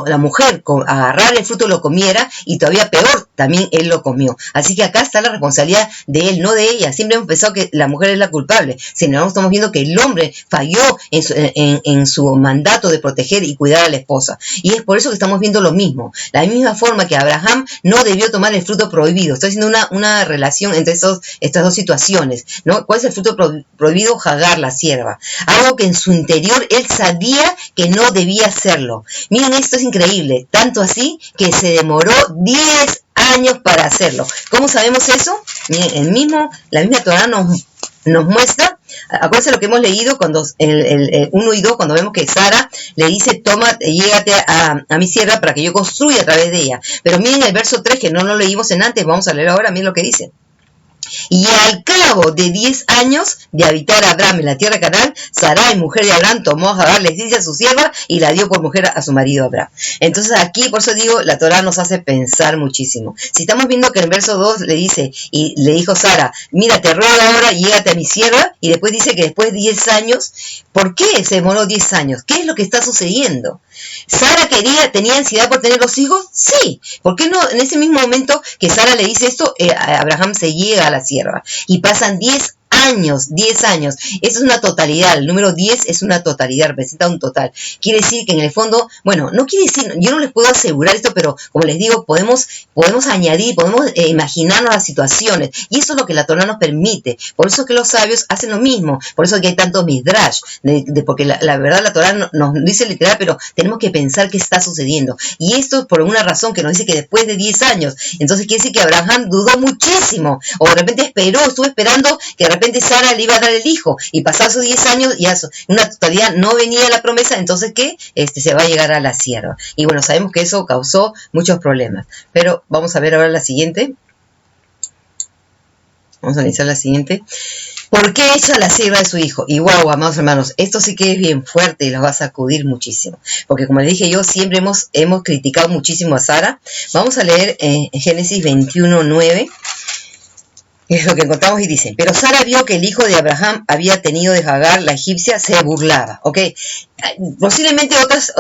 Speaker 1: la mujer, agarrara el fruto y lo comiera, y todavía peor, también él lo comió. Así que acá está la responsabilidad de él, no de ella. Siempre hemos pensado que la mujer es la culpable. Sin embargo, estamos viendo que el hombre falló en su mandato de proteger y cuidar a la esposa. Y es por eso que estamos viendo lo mismo. La misma forma que Abraham no debió tomar el fruto prohibido. Estoy haciendo una relación entre estas dos situaciones, ¿no? ¿Cuál es el fruto prohibido? Hagar, la sierva. Algo que en su interior él sabía que no debía hacerlo. Miren, esto es increíble. Tanto así que se demoró 10 años para hacerlo. ¿Cómo sabemos eso? Miren, la misma Torah nos muestra. Acuérdense lo que hemos leído cuando el 1 y 2, cuando vemos que Sara le dice, toma, llégate a mi sierva para que yo construya a través de ella. Pero miren el verso 3, que no lo leímos en antes, vamos a leer ahora, miren lo que dice. Y al cabo de 10 años de habitar Abraham en la tierra de Canaán, Sarai, mujer de Abraham, tomó a Hagar, le dice a su sierva, y la dio por mujer a su marido Abraham. Entonces aquí, por eso digo, la Torah nos hace pensar muchísimo. Si estamos viendo que en el verso 2 le dice, y le dijo Sara, mira, te ruego ahora, llégate a mi sierva, y después dice que después de 10 años, ¿por qué se demoró 10 años? ¿Qué es lo que está sucediendo? ¿Sara tenía ansiedad por tener los hijos? Sí. ¿Por qué no? En ese mismo momento que Sara le dice esto, Abraham se llega a la sierva. Y pasan 10 años, 10 años. Eso es una totalidad, el número 10 es una totalidad, representa un total. Quiere decir que en el fondo, bueno, no quiere decir, yo no les puedo asegurar esto, pero como les digo, podemos añadir, podemos imaginarnos las situaciones, y eso es lo que la Torá nos permite. Por eso es que los sabios hacen lo mismo, por eso es que hay tantos midrash, porque la verdad la Torá nos dice literal, pero tenemos que pensar qué está sucediendo. Y esto es por una razón que nos dice que después de 10 años, entonces quiere decir que Abraham dudó muchísimo, o de repente estuvo esperando que de repente Sara le iba a dar el hijo, y pasados esos 10 años, ya una totalidad no venía la promesa, entonces ¿qué? Se va a llegar a la sierva. Y bueno, sabemos que eso causó muchos problemas. Pero vamos a ver ahora la siguiente. Vamos a analizar la siguiente. ¿Por qué echa la sierva de su hijo? Y wow, amados hermanos, esto sí que es bien fuerte y los va a sacudir muchísimo. Porque como les dije yo, siempre hemos criticado muchísimo a Sara. Vamos a leer en Génesis 21:9. Es lo que encontramos y dice, pero Sara vio que el hijo de Abraham había tenido de Hagar, la egipcia, se burlaba, ¿ok? Posiblemente otras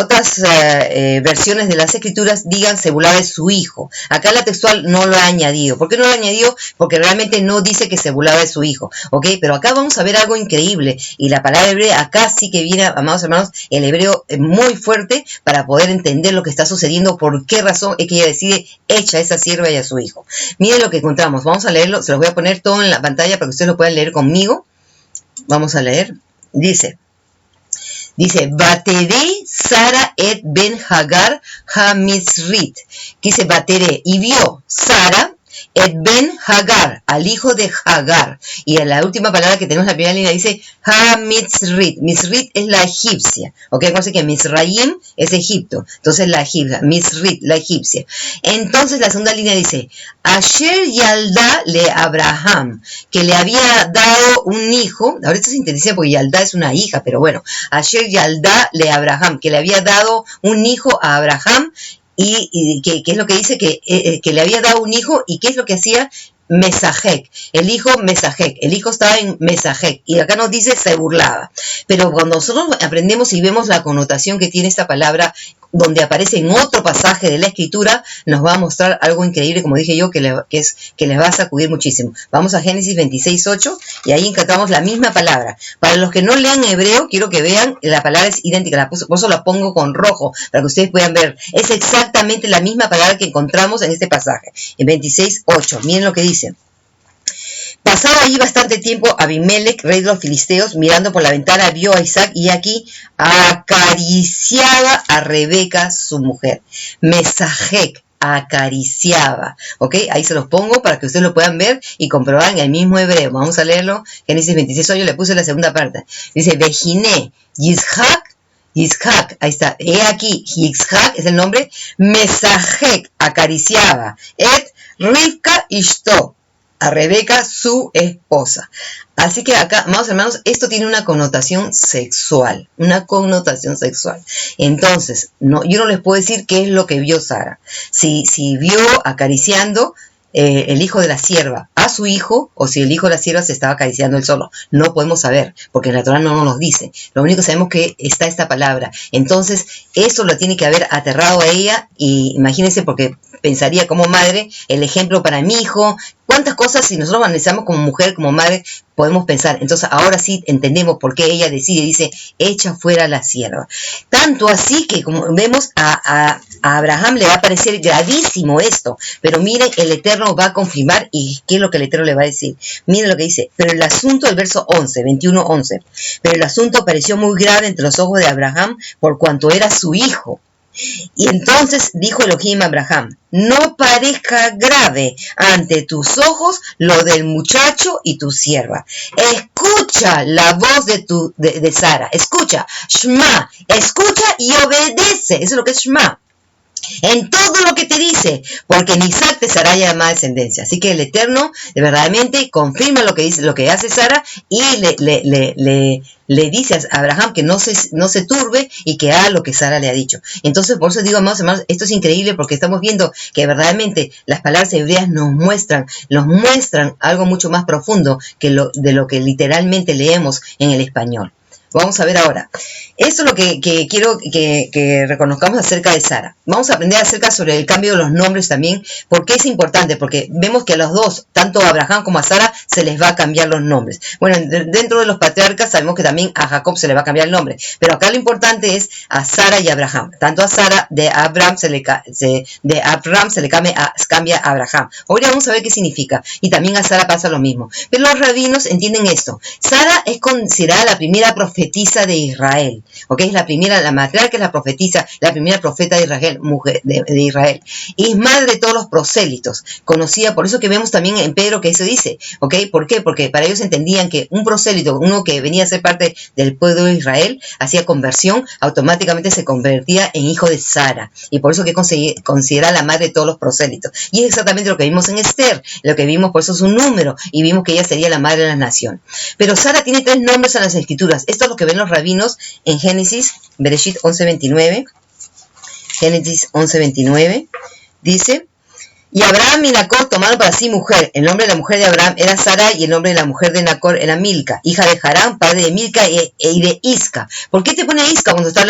Speaker 1: versiones de las escrituras digan se burlaba de su hijo. Acá la textual no lo ha añadido. ¿Por qué no lo ha añadido? Porque realmente no dice que se burlaba de su hijo, ¿ok? Pero acá vamos a ver algo increíble. Y la palabra hebrea, acá sí que viene, amados hermanos, el hebreo muy fuerte para poder entender lo que está sucediendo, por qué razón es que ella decide echa a esa sierva y a su hijo. Miren lo que encontramos. Vamos a leerlo, se los voy a poner todo en la pantalla para que ustedes lo puedan leer conmigo. Vamos a leer. Dice, Bateré Sara et ben Hagar ha-Mitzrit. Dice, Bateré, y vio Sara et ben Hagar, al hijo de Hagar. Y en la última palabra que tenemos en la primera línea dice ha-Mitzrit. Mitzrit es la egipcia. Ok, acuérdense que Mizraim es Egipto. Entonces la egipcia, Mitzrit, la egipcia. Entonces la segunda línea dice Asher Yalda le Abraham, que le había dado un hijo. Ahora esto es interesante porque Yalda es una hija, pero bueno, Asher Yalda le Abraham, que le había dado un hijo a Abraham. Y ¿qué es lo que dice? Que le había dado un hijo, y ¿qué es lo que hacía? Mesajek, el hijo estaba en Mesajek, y acá nos dice se burlaba. Pero cuando nosotros aprendemos y vemos la connotación que tiene esta palabra, donde aparece en otro pasaje de la escritura, nos va a mostrar algo increíble, como dije yo, que les va a sacudir muchísimo. Vamos a Génesis 26:8, y ahí encontramos la misma palabra. Para los que no lean hebreo, quiero que vean, la palabra es idéntica, por eso la pongo con rojo, para que ustedes puedan ver. Es exactamente la misma palabra que encontramos en este pasaje, en 26:8. Miren lo que dice. Pasado allí bastante tiempo, Abimelech, rey de los filisteos, mirando por la ventana, vio a Isaac, y aquí acariciaba a Rebeca, su mujer. Mesajek, acariciaba. ¿Ok? Ahí se los pongo para que ustedes lo puedan ver y comprobar en el mismo hebreo. Vamos a leerlo. Génesis 26, yo le puse la segunda parte. Dice, Vejiné, Yitzhak, ahí está. He aquí, Yitzhak es el nombre. Mesajek, acariciaba. Et Rivka Ishto, a Rebeca, su esposa. Así que acá, amados hermanos, esto tiene una connotación sexual. Entonces, yo no les puedo decir qué es lo que vio Sara. Si vio acariciando el hijo de la sierva a su hijo, o si el hijo de la sierva se estaba acariciando él solo. No podemos saber, porque en la Torá no nos dice. Lo único que sabemos es que está esta palabra. Entonces, eso lo tiene que haber aterrado a ella, y imagínense, porque pensaría como madre, el ejemplo para mi hijo, cuántas cosas, si nosotros analizamos como mujer, como madre, podemos pensar. Entonces ahora sí entendemos por qué ella dice, echa fuera la sierva. Tanto así que, como vemos, a Abraham le va a parecer gravísimo esto, pero miren, el Eterno va a confirmar, y qué es lo que el Eterno le va a decir. Miren lo que dice, pero el asunto del verso 11, 21:11, pero el asunto pareció muy grave entre los ojos de Abraham, por cuanto era su hijo. Y entonces dijo Elohim a Abraham, no parezca grave ante tus ojos lo del muchacho y tu sierva. Escucha la voz de Sara, escucha, Shema, escucha y obedece. Eso es lo que es Shema. En todo lo que te dice, porque en Isaac te será llamada descendencia. Así que el Eterno verdaderamente confirma lo que dice, lo que hace Sara, y le dice a Abraham que no se turbe y que haga lo que Sara le ha dicho. Entonces, por eso digo, amados hermanos, esto es increíble, porque estamos viendo que verdaderamente las palabras hebreas nos muestran algo mucho más profundo que de lo que literalmente leemos en el español. Vamos a ver ahora. Esto es lo que quiero que reconozcamos acerca de Sara. Vamos a aprender acerca sobre el cambio de los nombres también, porque es importante, porque vemos que a los dos, tanto a Abraham como a Sara, se les va a cambiar los nombres. Bueno, dentro de los patriarcas sabemos que también a Jacob se le va a cambiar el nombre, pero acá lo importante es a Sara y a Abraham. Tanto a Sara, de Abraham se le cambia a Abraham. Ahora vamos a ver qué significa. Y también a Sara pasa lo mismo. Pero los rabinos entienden esto. Sara es considerada la primera profetisa de Israel. ¿Ok? Es la matriarca es la profetisa, la primera profeta de Israel, mujer de Israel. Y es madre de todos los prosélitos, conocida, por eso que vemos también en Pedro que eso dice. ¿Ok? ¿Por qué? Porque para ellos entendían que un prosélito, uno que venía a ser parte del pueblo de Israel, hacía conversión, automáticamente se convertía en hijo de Sara. Y por eso que considera la madre de todos los prosélitos. Y es exactamente lo que vimos en Esther, lo que vimos, por eso es un número, y vimos que ella sería la madre de la nación. Pero Sara tiene 3 nombres en las escrituras. Esto es lo que ven los rabinos en Génesis, Bereshit 11:29. Génesis 11:29 dice: y Abraham y Nacor tomaron para sí mujer. El nombre de la mujer de Abraham era Sara y el nombre de la mujer de Nacor era Milca, hija de Harán, padre de Milca y de Isca. ¿Por qué te pone Isca cuando te está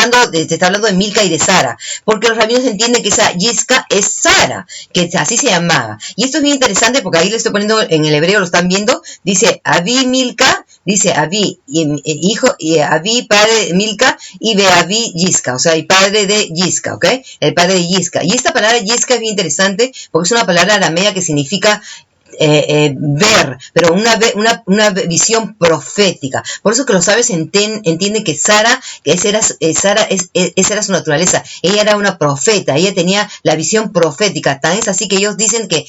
Speaker 1: hablando de Milca y de Sara? Porque los rabinos entienden que esa Isca es Sara, que así se llamaba. Y esto es bien interesante porque ahí le estoy poniendo en el hebreo, lo están viendo, dice Abí Milca, dice Abí, hijo, y Abí padre de Milca, y de Abí Yisca, o sea, el padre de Yisca, ¿ok? El padre de Yisca. Y esta palabra Yisca es bien interesante porque es una palabra aramea que significa ver, pero una visión profética. Por eso que los sabios entienden que Sara, esa era su naturaleza. Ella era una profeta, ella tenía la visión profética. Tan es así que ellos dicen que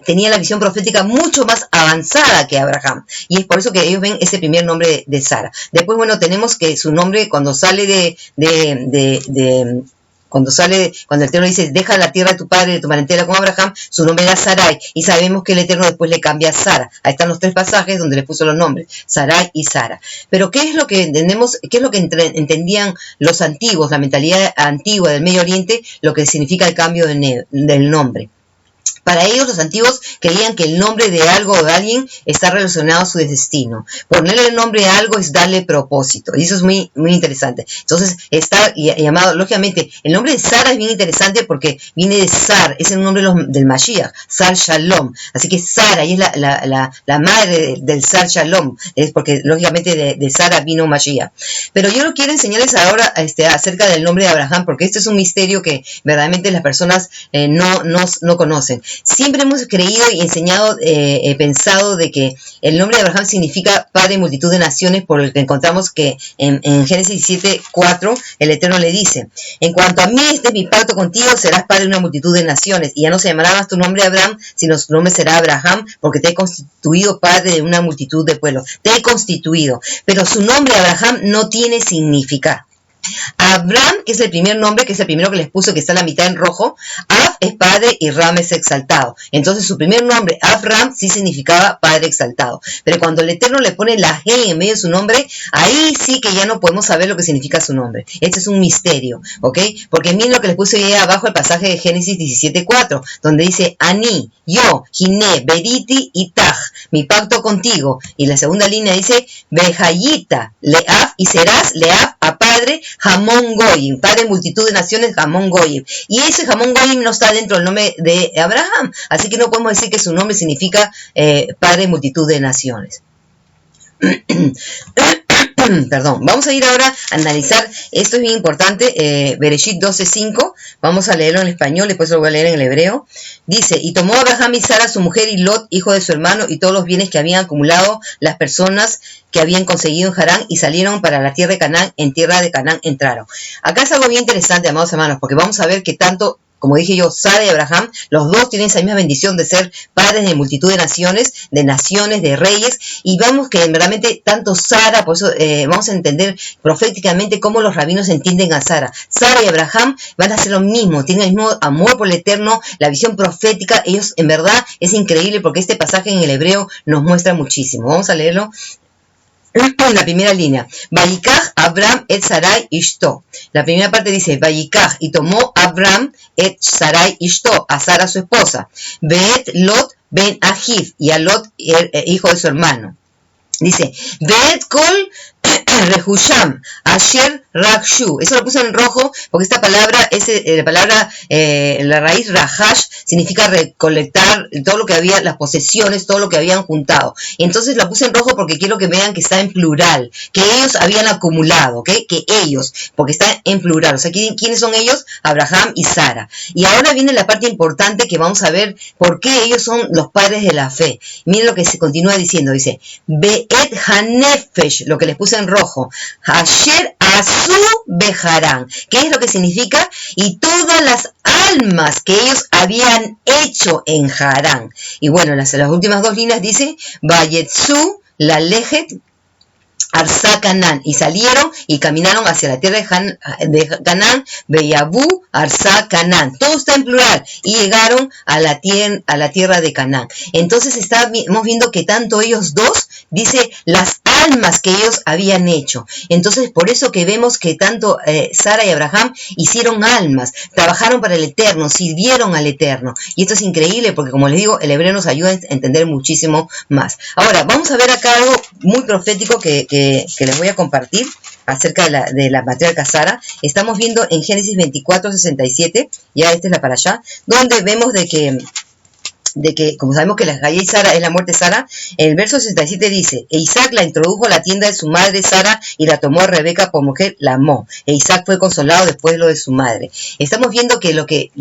Speaker 1: tenía la visión profética mucho más avanzada que Abraham. Y es por eso que ellos ven ese primer nombre de Sara. Después, bueno, tenemos que su nombre cuando sale cuando el Eterno dice, deja la tierra de tu padre, de tu parentela con Abraham, su nombre era Sarai, y sabemos que el Eterno después le cambia a Sara. Ahí están los 3 pasajes donde le puso los nombres, Sarai y Sara. Pero ¿qué es lo que entendemos, qué es lo que entendían los antiguos, la mentalidad antigua del Medio Oriente, lo que significa el cambio del nombre? Para ellos, los antiguos creían que el nombre de algo o de alguien está relacionado a su destino. Ponerle el nombre a algo es darle propósito. Y eso es muy, muy interesante. Entonces, está llamado, lógicamente, el nombre de Sara es bien interesante porque viene de Sar, es el nombre del Mashiach, Sar Shalom. Así que Sara, y es la madre del Sar Shalom, es porque, lógicamente, de Sara vino Mashiach. Pero yo lo quiero enseñarles ahora acerca del nombre de Abraham, porque este es un misterio que verdaderamente las personas no conocen. Siempre hemos creído y enseñado, pensado de que el nombre de Abraham significa padre de multitud de naciones, por el que encontramos que en Génesis 17:4 el Eterno le dice, en cuanto a mí, este es mi pacto contigo, serás padre de una multitud de naciones, y ya no se llamará más tu nombre Abraham, sino su nombre será Abraham, porque te he constituido padre de una multitud de pueblos. Te he constituido, pero su nombre Abraham no tiene significado. Abraham, que es el primer nombre, que es el primero que les puso, que está en la mitad en rojo, Ab es padre y Ram es exaltado. Entonces su primer nombre, Abraham, sí significaba padre exaltado. Pero cuando el Eterno le pone la G en medio de su nombre, ahí sí que ya no podemos saber lo que significa su nombre. Este es un misterio, ¿ok? Porque miren lo que les puse ahí abajo el pasaje de Génesis 17:4, donde dice, Ani, yo, Giné, Beriti y Taj, mi pacto contigo. Y la segunda línea dice, Bejayita, Leaf, y serás Leaf a padre, Hamón Goyim, padre de multitud de naciones, Hamón Goyim. Y ese Hamón Goyim no está dentro del nombre de Abraham, así que no podemos decir que su nombre significa padre de multitud de naciones. Perdón, vamos a ir ahora a analizar, esto es bien importante, Bereshit 12:5, vamos a leerlo en español, después lo voy a leer en el hebreo. Dice, y tomó Abraham y Sara su mujer y Lot, hijo de su hermano, y todos los bienes que habían acumulado las personas que habían conseguido en Harán, y salieron para la tierra de Canaán, en tierra de Canaán entraron. Acá es algo bien interesante, amados hermanos, porque vamos a ver que tanto, como dije yo, Sara y Abraham, los dos tienen esa misma bendición de ser padres de multitud de naciones, de reyes, y vemos que verdaderamente tanto Sara, por eso vamos a entender proféticamente cómo los rabinos entienden a Sara. Sara y Abraham van a hacer lo mismo, tienen el mismo amor por el Eterno, la visión profética, ellos en verdad es increíble porque este pasaje en el hebreo nos muestra muchísimo. Vamos a leerlo. En la primera línea, Vayikaj Abraham et Sarai Ishto. La primera parte dice, Vayikaj, y tomó Abraham et Sarai Ishto, a Sara su esposa, Beet Lot ben Ahiv, y a Lot hijo de su hermano. Dice, Beet Kol Rehusham, Asher Rakshu. Eso lo puse en rojo porque esta palabra es la raíz Rahash significa recolectar todo lo que había, las posesiones, todo lo que habían juntado. Entonces la puse en rojo porque quiero que vean que está en plural, que ellos habían acumulado, ¿ok? Que ellos, porque está en plural. O sea, ¿quiénes son ellos? Abraham y Sara. Y ahora viene la parte importante que vamos a ver por qué ellos son los padres de la fe. Miren lo que se continúa diciendo, dice, Beet Hanefesh, lo que les puse en rojo, Asher Asu Bejarán. ¿Qué es lo que significa? Y todas las almas que ellos habían hecho en Harán. Y bueno, las últimas dos líneas dice, Vayetsu, la Lejet, Arsa Canaán, y salieron y caminaron hacia la tierra de Canaán, Beyabú, Arsa Canaán. Todo está en plural. Y llegaron a la tierra de Canaán. Entonces estamos viendo que tanto ellos dos, dice, las almas que ellos habían hecho. Entonces, por eso que vemos que tanto Sara y Abraham hicieron almas, trabajaron para el Eterno, sirvieron al Eterno. Y esto es increíble porque, como les digo, el hebreo nos ayuda a entender muchísimo más. Ahora, vamos a ver acá algo muy profético que les voy a compartir acerca de la matriarca Sara. Estamos viendo en Génesis 24:67, ya esta es la para allá, donde vemos de que, como sabemos que la Gaya y Sara es la muerte de Sara, el verso 67 dice, e Isaac la introdujo a la tienda de su madre Sara y la tomó a Rebeca por mujer, la amó. E Isaac fue consolado después de lo de su madre. Estamos viendo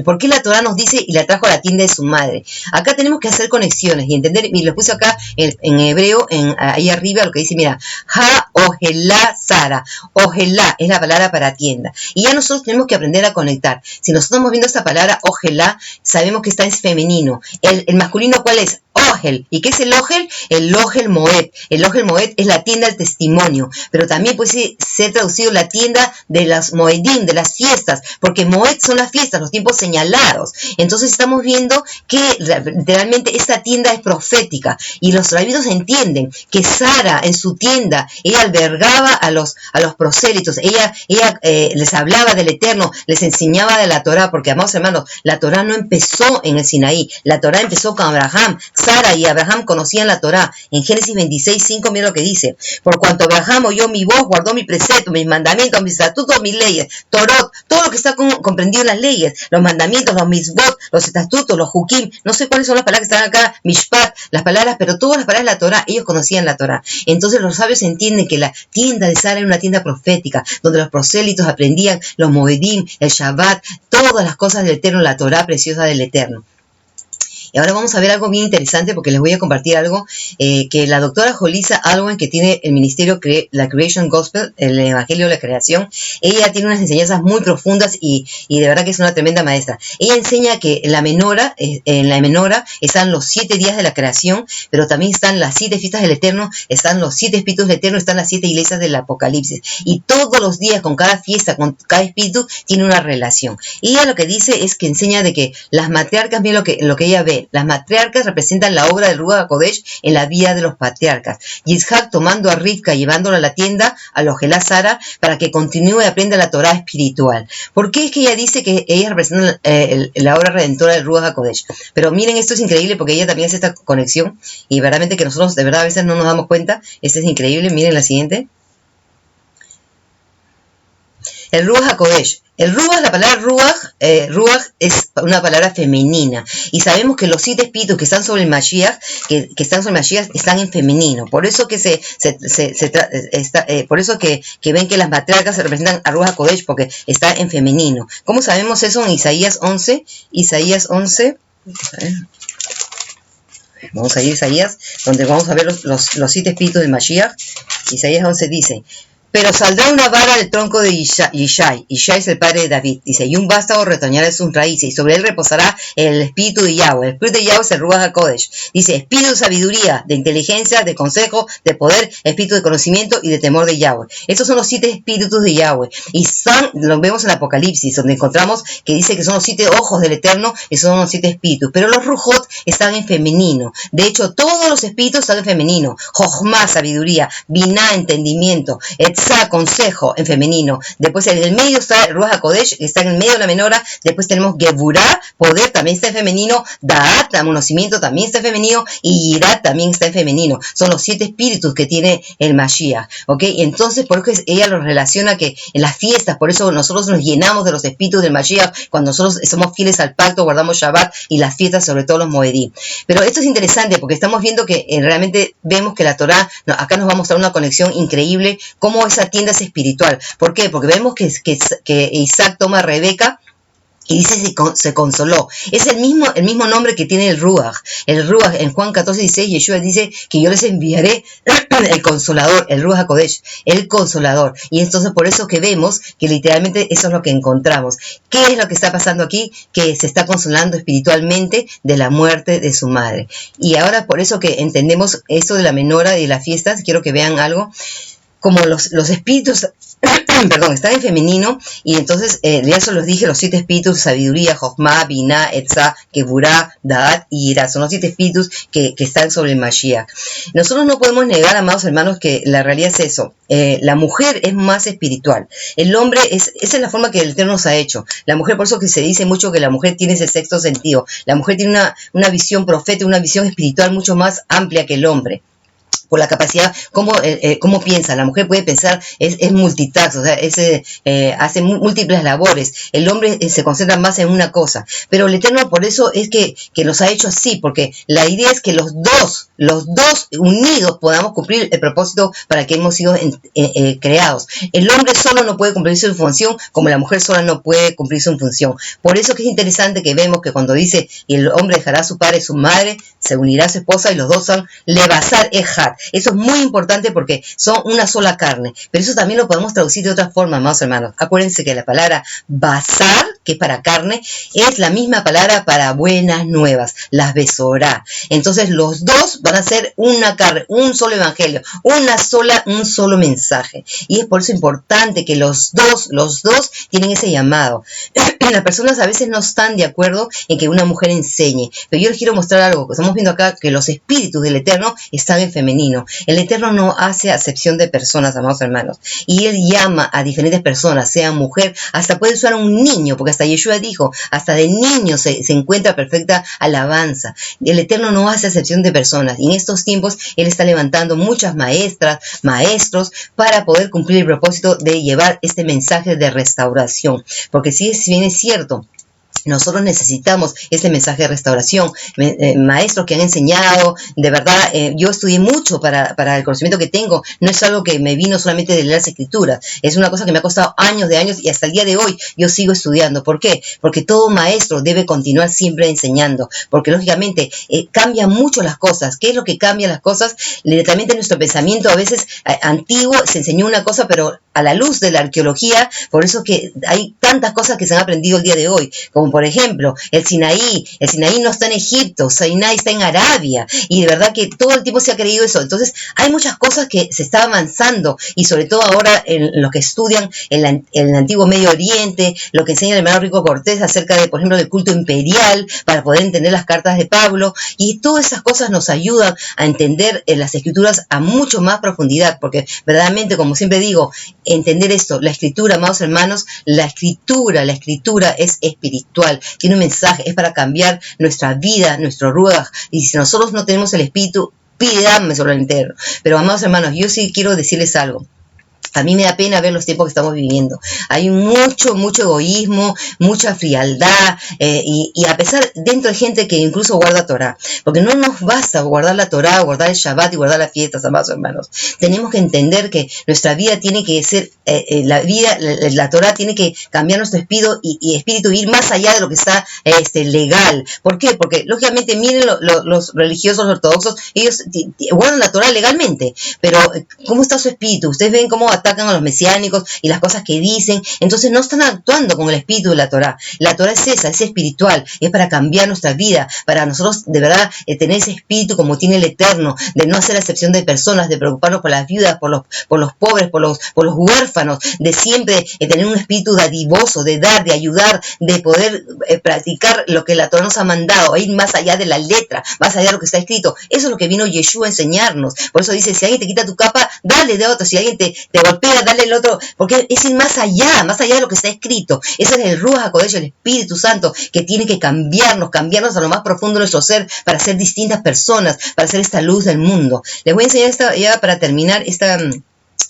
Speaker 1: ¿por qué la Torah nos dice y la trajo a la tienda de su madre? Acá tenemos que hacer conexiones y entender, y lo puse acá en hebreo, ahí arriba lo que dice, mira, Ha Ojelá Sara. Ojelá es la palabra para tienda. Y ya nosotros tenemos que aprender a conectar. Si nosotros estamos viendo esta palabra Ojelá, sabemos que está en femenino. El masculino, ¿cuál es? Ogel. ¿Y qué es el Ogel? El Ogel Moed. El Ogel Moed es la tienda del testimonio, pero también puede ser traducido la tienda de las Moedim, de las fiestas, porque Moed son las fiestas, los tiempos señalados. Entonces estamos viendo que literalmente esta tienda es profética y los rabinos entienden que Sara en su tienda, ella albergaba a los prosélitos, ella les hablaba del Eterno, les enseñaba de la Torah, porque amados hermanos, la Torah no empezó en el Sinaí, la Torah empezó con Abraham. Sara y Abraham conocían la Torah. En Génesis 26:5, mira lo que dice. Por cuanto Abraham oyó mi voz, guardó mi precepto, mis mandamientos, mis estatutos, mis leyes, Torot, todo lo que está comprendido en las leyes, los mandamientos, los mitzvot, los estatutos, los hukim, no sé cuáles son las palabras que están acá, mishpat, las palabras, pero todas las palabras de la Torah, ellos conocían la Torah. Entonces los sabios entienden que la tienda de Sara era una tienda profética, donde los prosélitos aprendían los moedim, el Shabbat, todas las cosas del Eterno, la Torah preciosa del Eterno. Y ahora vamos a ver algo bien interesante porque les voy a compartir algo que la doctora Jolisa Alwan, que tiene el ministerio la Creation Gospel, el Evangelio de la Creación, ella tiene unas enseñanzas muy profundas y de verdad que es una tremenda maestra. Ella enseña que en la menora están los 7 días de la creación, pero también están las 7 fiestas del Eterno, están los 7 espíritus del Eterno, están las 7 iglesias del Apocalipsis. Y todos los días, con cada fiesta, con cada espíritu, tiene una relación. Y ella lo que dice es que enseña de que las matriarcas, miren lo que ella ve, las matriarcas representan la obra del Ruach HaKodesh en la vida de los patriarcas. Yitzhak tomando a Rivka, llevándola a la tienda, a Ojelá Sara, para que continúe y aprenda la Torah espiritual. ¿Por qué es que ella dice que ella representa la obra redentora del Ruach HaKodesh? Pero miren, esto es increíble porque ella también hace esta conexión y verdaderamente que nosotros de verdad a veces no nos damos cuenta. Esto es increíble. Miren la siguiente. El Ruach HaKodesh. El Ruach, la palabra Ruach es una palabra femenina. Y sabemos que los 7 espíritus que están sobre el Mashiach, que están sobre el Mashiach, están en femenino. Por eso que por eso que ven que las matriarcas se representan a Ruach HaKodesh, porque está en femenino. ¿Cómo sabemos eso? En Isaías 11. Isaías 11. Vamos a ir a Isaías, donde vamos a ver los 7 espíritus del Mashiach. Isaías 11 dice: pero saldrá una vara del tronco de Yishai. Yishai es el padre de David. Dice, y un vástago retoñará de sus raíces, y sobre él reposará el espíritu de Yahweh. El espíritu de Yahweh es el Ruach HaKodesh. Dice, espíritu de sabiduría, de inteligencia, de consejo, de poder, espíritu de conocimiento y de temor de Yahweh. Estos son los 7 espíritus de Yahweh. Y los vemos en Apocalipsis, donde encontramos que dice que son los 7 ojos del Eterno, y son los 7 espíritus. Pero los Rujot están en femenino. De hecho, todos los espíritus están en femenino. Jochma, sabiduría, Biná, entendimiento, etc. Etzá, consejo, en femenino. Después en el medio está el Ruach HaKodesh, que está en el medio de la menora. Después tenemos Geburah, poder, también está en femenino. Da'at, conocimiento, también está en femenino. Y Yirat también está en femenino. Son los 7 espíritus que tiene el Mashiach, ¿ok? Entonces, por eso ella lo relaciona que en las fiestas, por eso nosotros nos llenamos de los espíritus del Mashiach, cuando nosotros somos fieles al pacto, guardamos Shabbat y las fiestas, sobre todo los Moedim. Pero esto es interesante porque estamos viendo que realmente vemos que la Torah, acá nos va a mostrar una conexión increíble, cómo esa tienda es espiritual. ¿Por qué? Porque vemos que Isaac toma a Rebeca y dice se consoló. Es el mismo nombre que tiene el Ruach. El Ruach, en Juan 14:16, Yeshua dice que yo les enviaré el consolador, el Ruach HaKodesh, el consolador. Y entonces por eso que vemos que literalmente eso es lo que encontramos. ¿Qué es lo que está pasando aquí? Que se está consolando espiritualmente de la muerte de su madre. Y ahora por eso que entendemos esto de la menora y de las fiestas, quiero que vean algo. Como los espíritus, perdón, están en femenino, y entonces, ya eso los dije, los 7 espíritus, sabiduría, Jochma, Binah, Etzá, Geburah, Da'at y Yirat, son los 7 espíritus que están sobre el Mashiach. Nosotros no podemos negar, amados hermanos, que la realidad es eso. La mujer es más espiritual. El hombre, esa es la forma que el Eterno nos ha hecho. La mujer, por eso que se dice mucho que la mujer tiene ese sexto sentido. La mujer tiene una visión profética, una visión espiritual mucho más amplia que el hombre. Por la capacidad, cómo piensa. La mujer puede pensar, es multitask, o sea, hace múltiples labores. El hombre se concentra más en una cosa. Pero el Eterno por eso es que nos ha hecho así, porque la idea es que los dos unidos podamos cumplir el propósito para que hemos sido creados. El hombre solo no puede cumplir su función, como la mujer sola no puede cumplir su función. Por eso que es interesante que vemos que cuando dice, y el hombre dejará a su padre y su madre, se unirá a su esposa y los dos son Levasar Ejad. Eso es muy importante porque son una sola carne. Pero eso también lo podemos traducir de otra forma, amados hermanos. Acuérdense que la palabra basar, que es para carne, es la misma palabra para buenas nuevas, las besorá. Entonces los dos van a ser una carne, un solo evangelio, un solo mensaje. Y es por eso importante que los dos tienen ese llamado. Las personas a veces no están de acuerdo en que una mujer enseñe, pero yo les quiero mostrar algo, que estamos viendo acá que los espíritus del Eterno están en femenino. El Eterno no hace acepción de personas, amados hermanos, y Él llama a diferentes personas, sea mujer, hasta puede usar a un niño, porque hasta Yeshua dijo, hasta de niños se encuentra perfecta alabanza. El Eterno no hace acepción de personas, y en estos tiempos Él está levantando muchas maestras, maestros, para poder cumplir el propósito de llevar este mensaje de restauración, porque si bien es cierto, nosotros necesitamos este mensaje de restauración, maestros que han enseñado, de verdad, yo estudié mucho para el conocimiento que tengo, no es algo que me vino solamente de leer las escrituras, es una cosa que me ha costado años de años y hasta el día de hoy yo sigo estudiando. ¿Por qué? Porque todo maestro debe continuar siempre enseñando, porque lógicamente cambian mucho las cosas. ¿Qué es lo que cambia las cosas? Literalmente nuestro pensamiento a veces antiguo se enseñó una cosa, pero a la luz de la arqueología, por eso que hay tantas cosas que se han aprendido el día de hoy, como por ejemplo, el Sinaí no está en Egipto, Sinaí está en Arabia, y de verdad que todo el tiempo se ha creído eso. Entonces, hay muchas cosas que se está avanzando, y sobre todo ahora en los que estudian el antiguo Medio Oriente, lo que enseña el hermano Rico Cortés acerca de, por ejemplo, del culto imperial, para poder entender las cartas de Pablo, y todas esas cosas nos ayudan a entender las escrituras a mucho más profundidad, porque verdaderamente, como siempre digo, entender esto, la escritura, amados hermanos, la escritura es espiritual, tiene un mensaje, es para cambiar nuestra vida, nuestro ruach, y si nosotros no tenemos el espíritu, pídame sobre el entero. Pero amados hermanos, yo sí quiero decirles algo. A mí me da pena ver los tiempos que estamos viviendo. Hay mucho egoísmo, mucha frialdad, y a pesar, dentro de gente que incluso guarda Torah, porque no nos basta guardar la Torah, guardar el Shabbat y guardar las fiestas, amados hermanos. Tenemos que entender que nuestra vida tiene que ser, la Torah tiene que cambiar nuestro espíritu y espíritu, ir más allá de lo que está legal. ¿Por qué? Porque lógicamente miren los religiosos ortodoxos, ellos guardan la Torah legalmente, pero ¿cómo está su espíritu? Ustedes ven cómo atacan a los mesiánicos y las cosas que dicen. Entonces no están actuando con el espíritu de la Torah. La Torah es esa, es espiritual, es para cambiar nuestra vida, para nosotros de verdad tener ese espíritu como tiene el Eterno, de no hacer acepción de personas, de preocuparnos por las viudas, por los pobres, por los huérfanos, de siempre tener un espíritu dadivoso, de dar, de ayudar, de poder practicar lo que la Torah nos ha mandado, ir más allá de la letra, más allá de lo que está escrito. Eso es lo que vino Yeshua a enseñarnos. Por eso dice, si alguien te quita tu capa, dale de otro. Si alguien te golpea, dale el otro, porque es ir más allá de lo que está escrito. Ese es el Ruach HaKodesh, el Espíritu Santo, que tiene que cambiarnos a lo más profundo de nuestro ser para ser distintas personas, para ser esta luz del mundo. Les voy a enseñar ya para terminar esta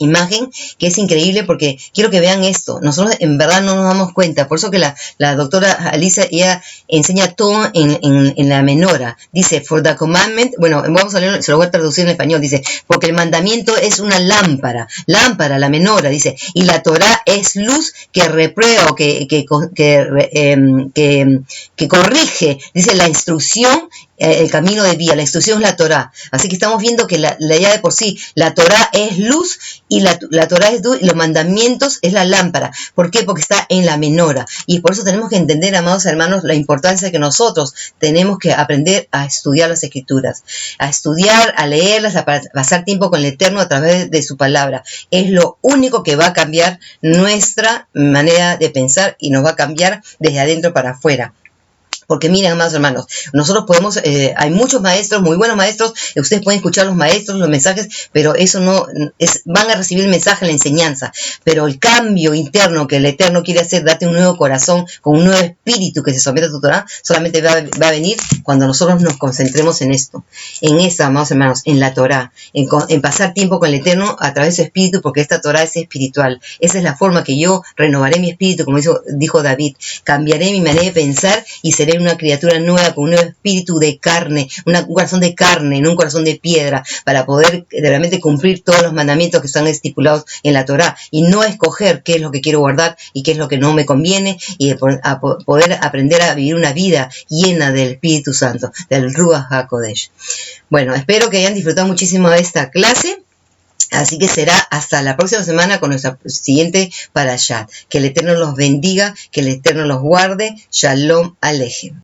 Speaker 1: imagen que es increíble, porque quiero que vean esto. Nosotros en verdad no nos damos cuenta, por eso que la doctora Alicia, ella enseña todo en la menora. Dice, for the commandment, bueno, vamos a leerlo, se lo voy a traducir en español. Dice, porque el mandamiento es una lámpara, la menora, dice, y la Torah es luz que reprueba o que corrige, dice, la instrucción, el camino de vida. La instrucción es la Torah. Así que estamos viendo que ya de por sí la Torah es luz, y la Torah es luz, y los mandamientos es la lámpara. ¿Por qué? Porque está en la menora. Y por eso tenemos que entender, amados hermanos, la importancia de que nosotros tenemos que aprender a estudiar las Escrituras, a estudiar, a leerlas, a pasar tiempo con el Eterno a través de su palabra. Es lo único que va a cambiar nuestra manera de pensar y nos va a cambiar desde adentro para afuera. Porque miren, amados hermanos, nosotros podemos, hay muchos maestros, muy buenos maestros, ustedes pueden escuchar los maestros, los mensajes, pero eso no, van a recibir el mensaje, la enseñanza. Pero el cambio interno que el Eterno quiere hacer, darte un nuevo corazón, con un nuevo espíritu que se somete a tu Torah, solamente va a venir cuando nosotros nos concentremos en esto. En esa, amados hermanos, en la Torah, en pasar tiempo con el Eterno a través de su espíritu, porque esta Torah es espiritual. Esa es la forma que yo renovaré mi espíritu, como dijo David. Cambiaré mi manera de pensar y seré una criatura nueva con un nuevo espíritu de carne, un corazón de carne, no un corazón de piedra, para poder realmente cumplir todos los mandamientos que están estipulados en la Torá, y no escoger qué es lo que quiero guardar y qué es lo que no me conviene, y a poder aprender a vivir una vida llena del Espíritu Santo, del Ruach HaKodesh. Bueno, espero que hayan disfrutado muchísimo de esta clase. Así que será hasta la próxima semana con nuestra siguiente parashá. Que el Eterno los bendiga, que el Eterno los guarde. Shalom Alejem.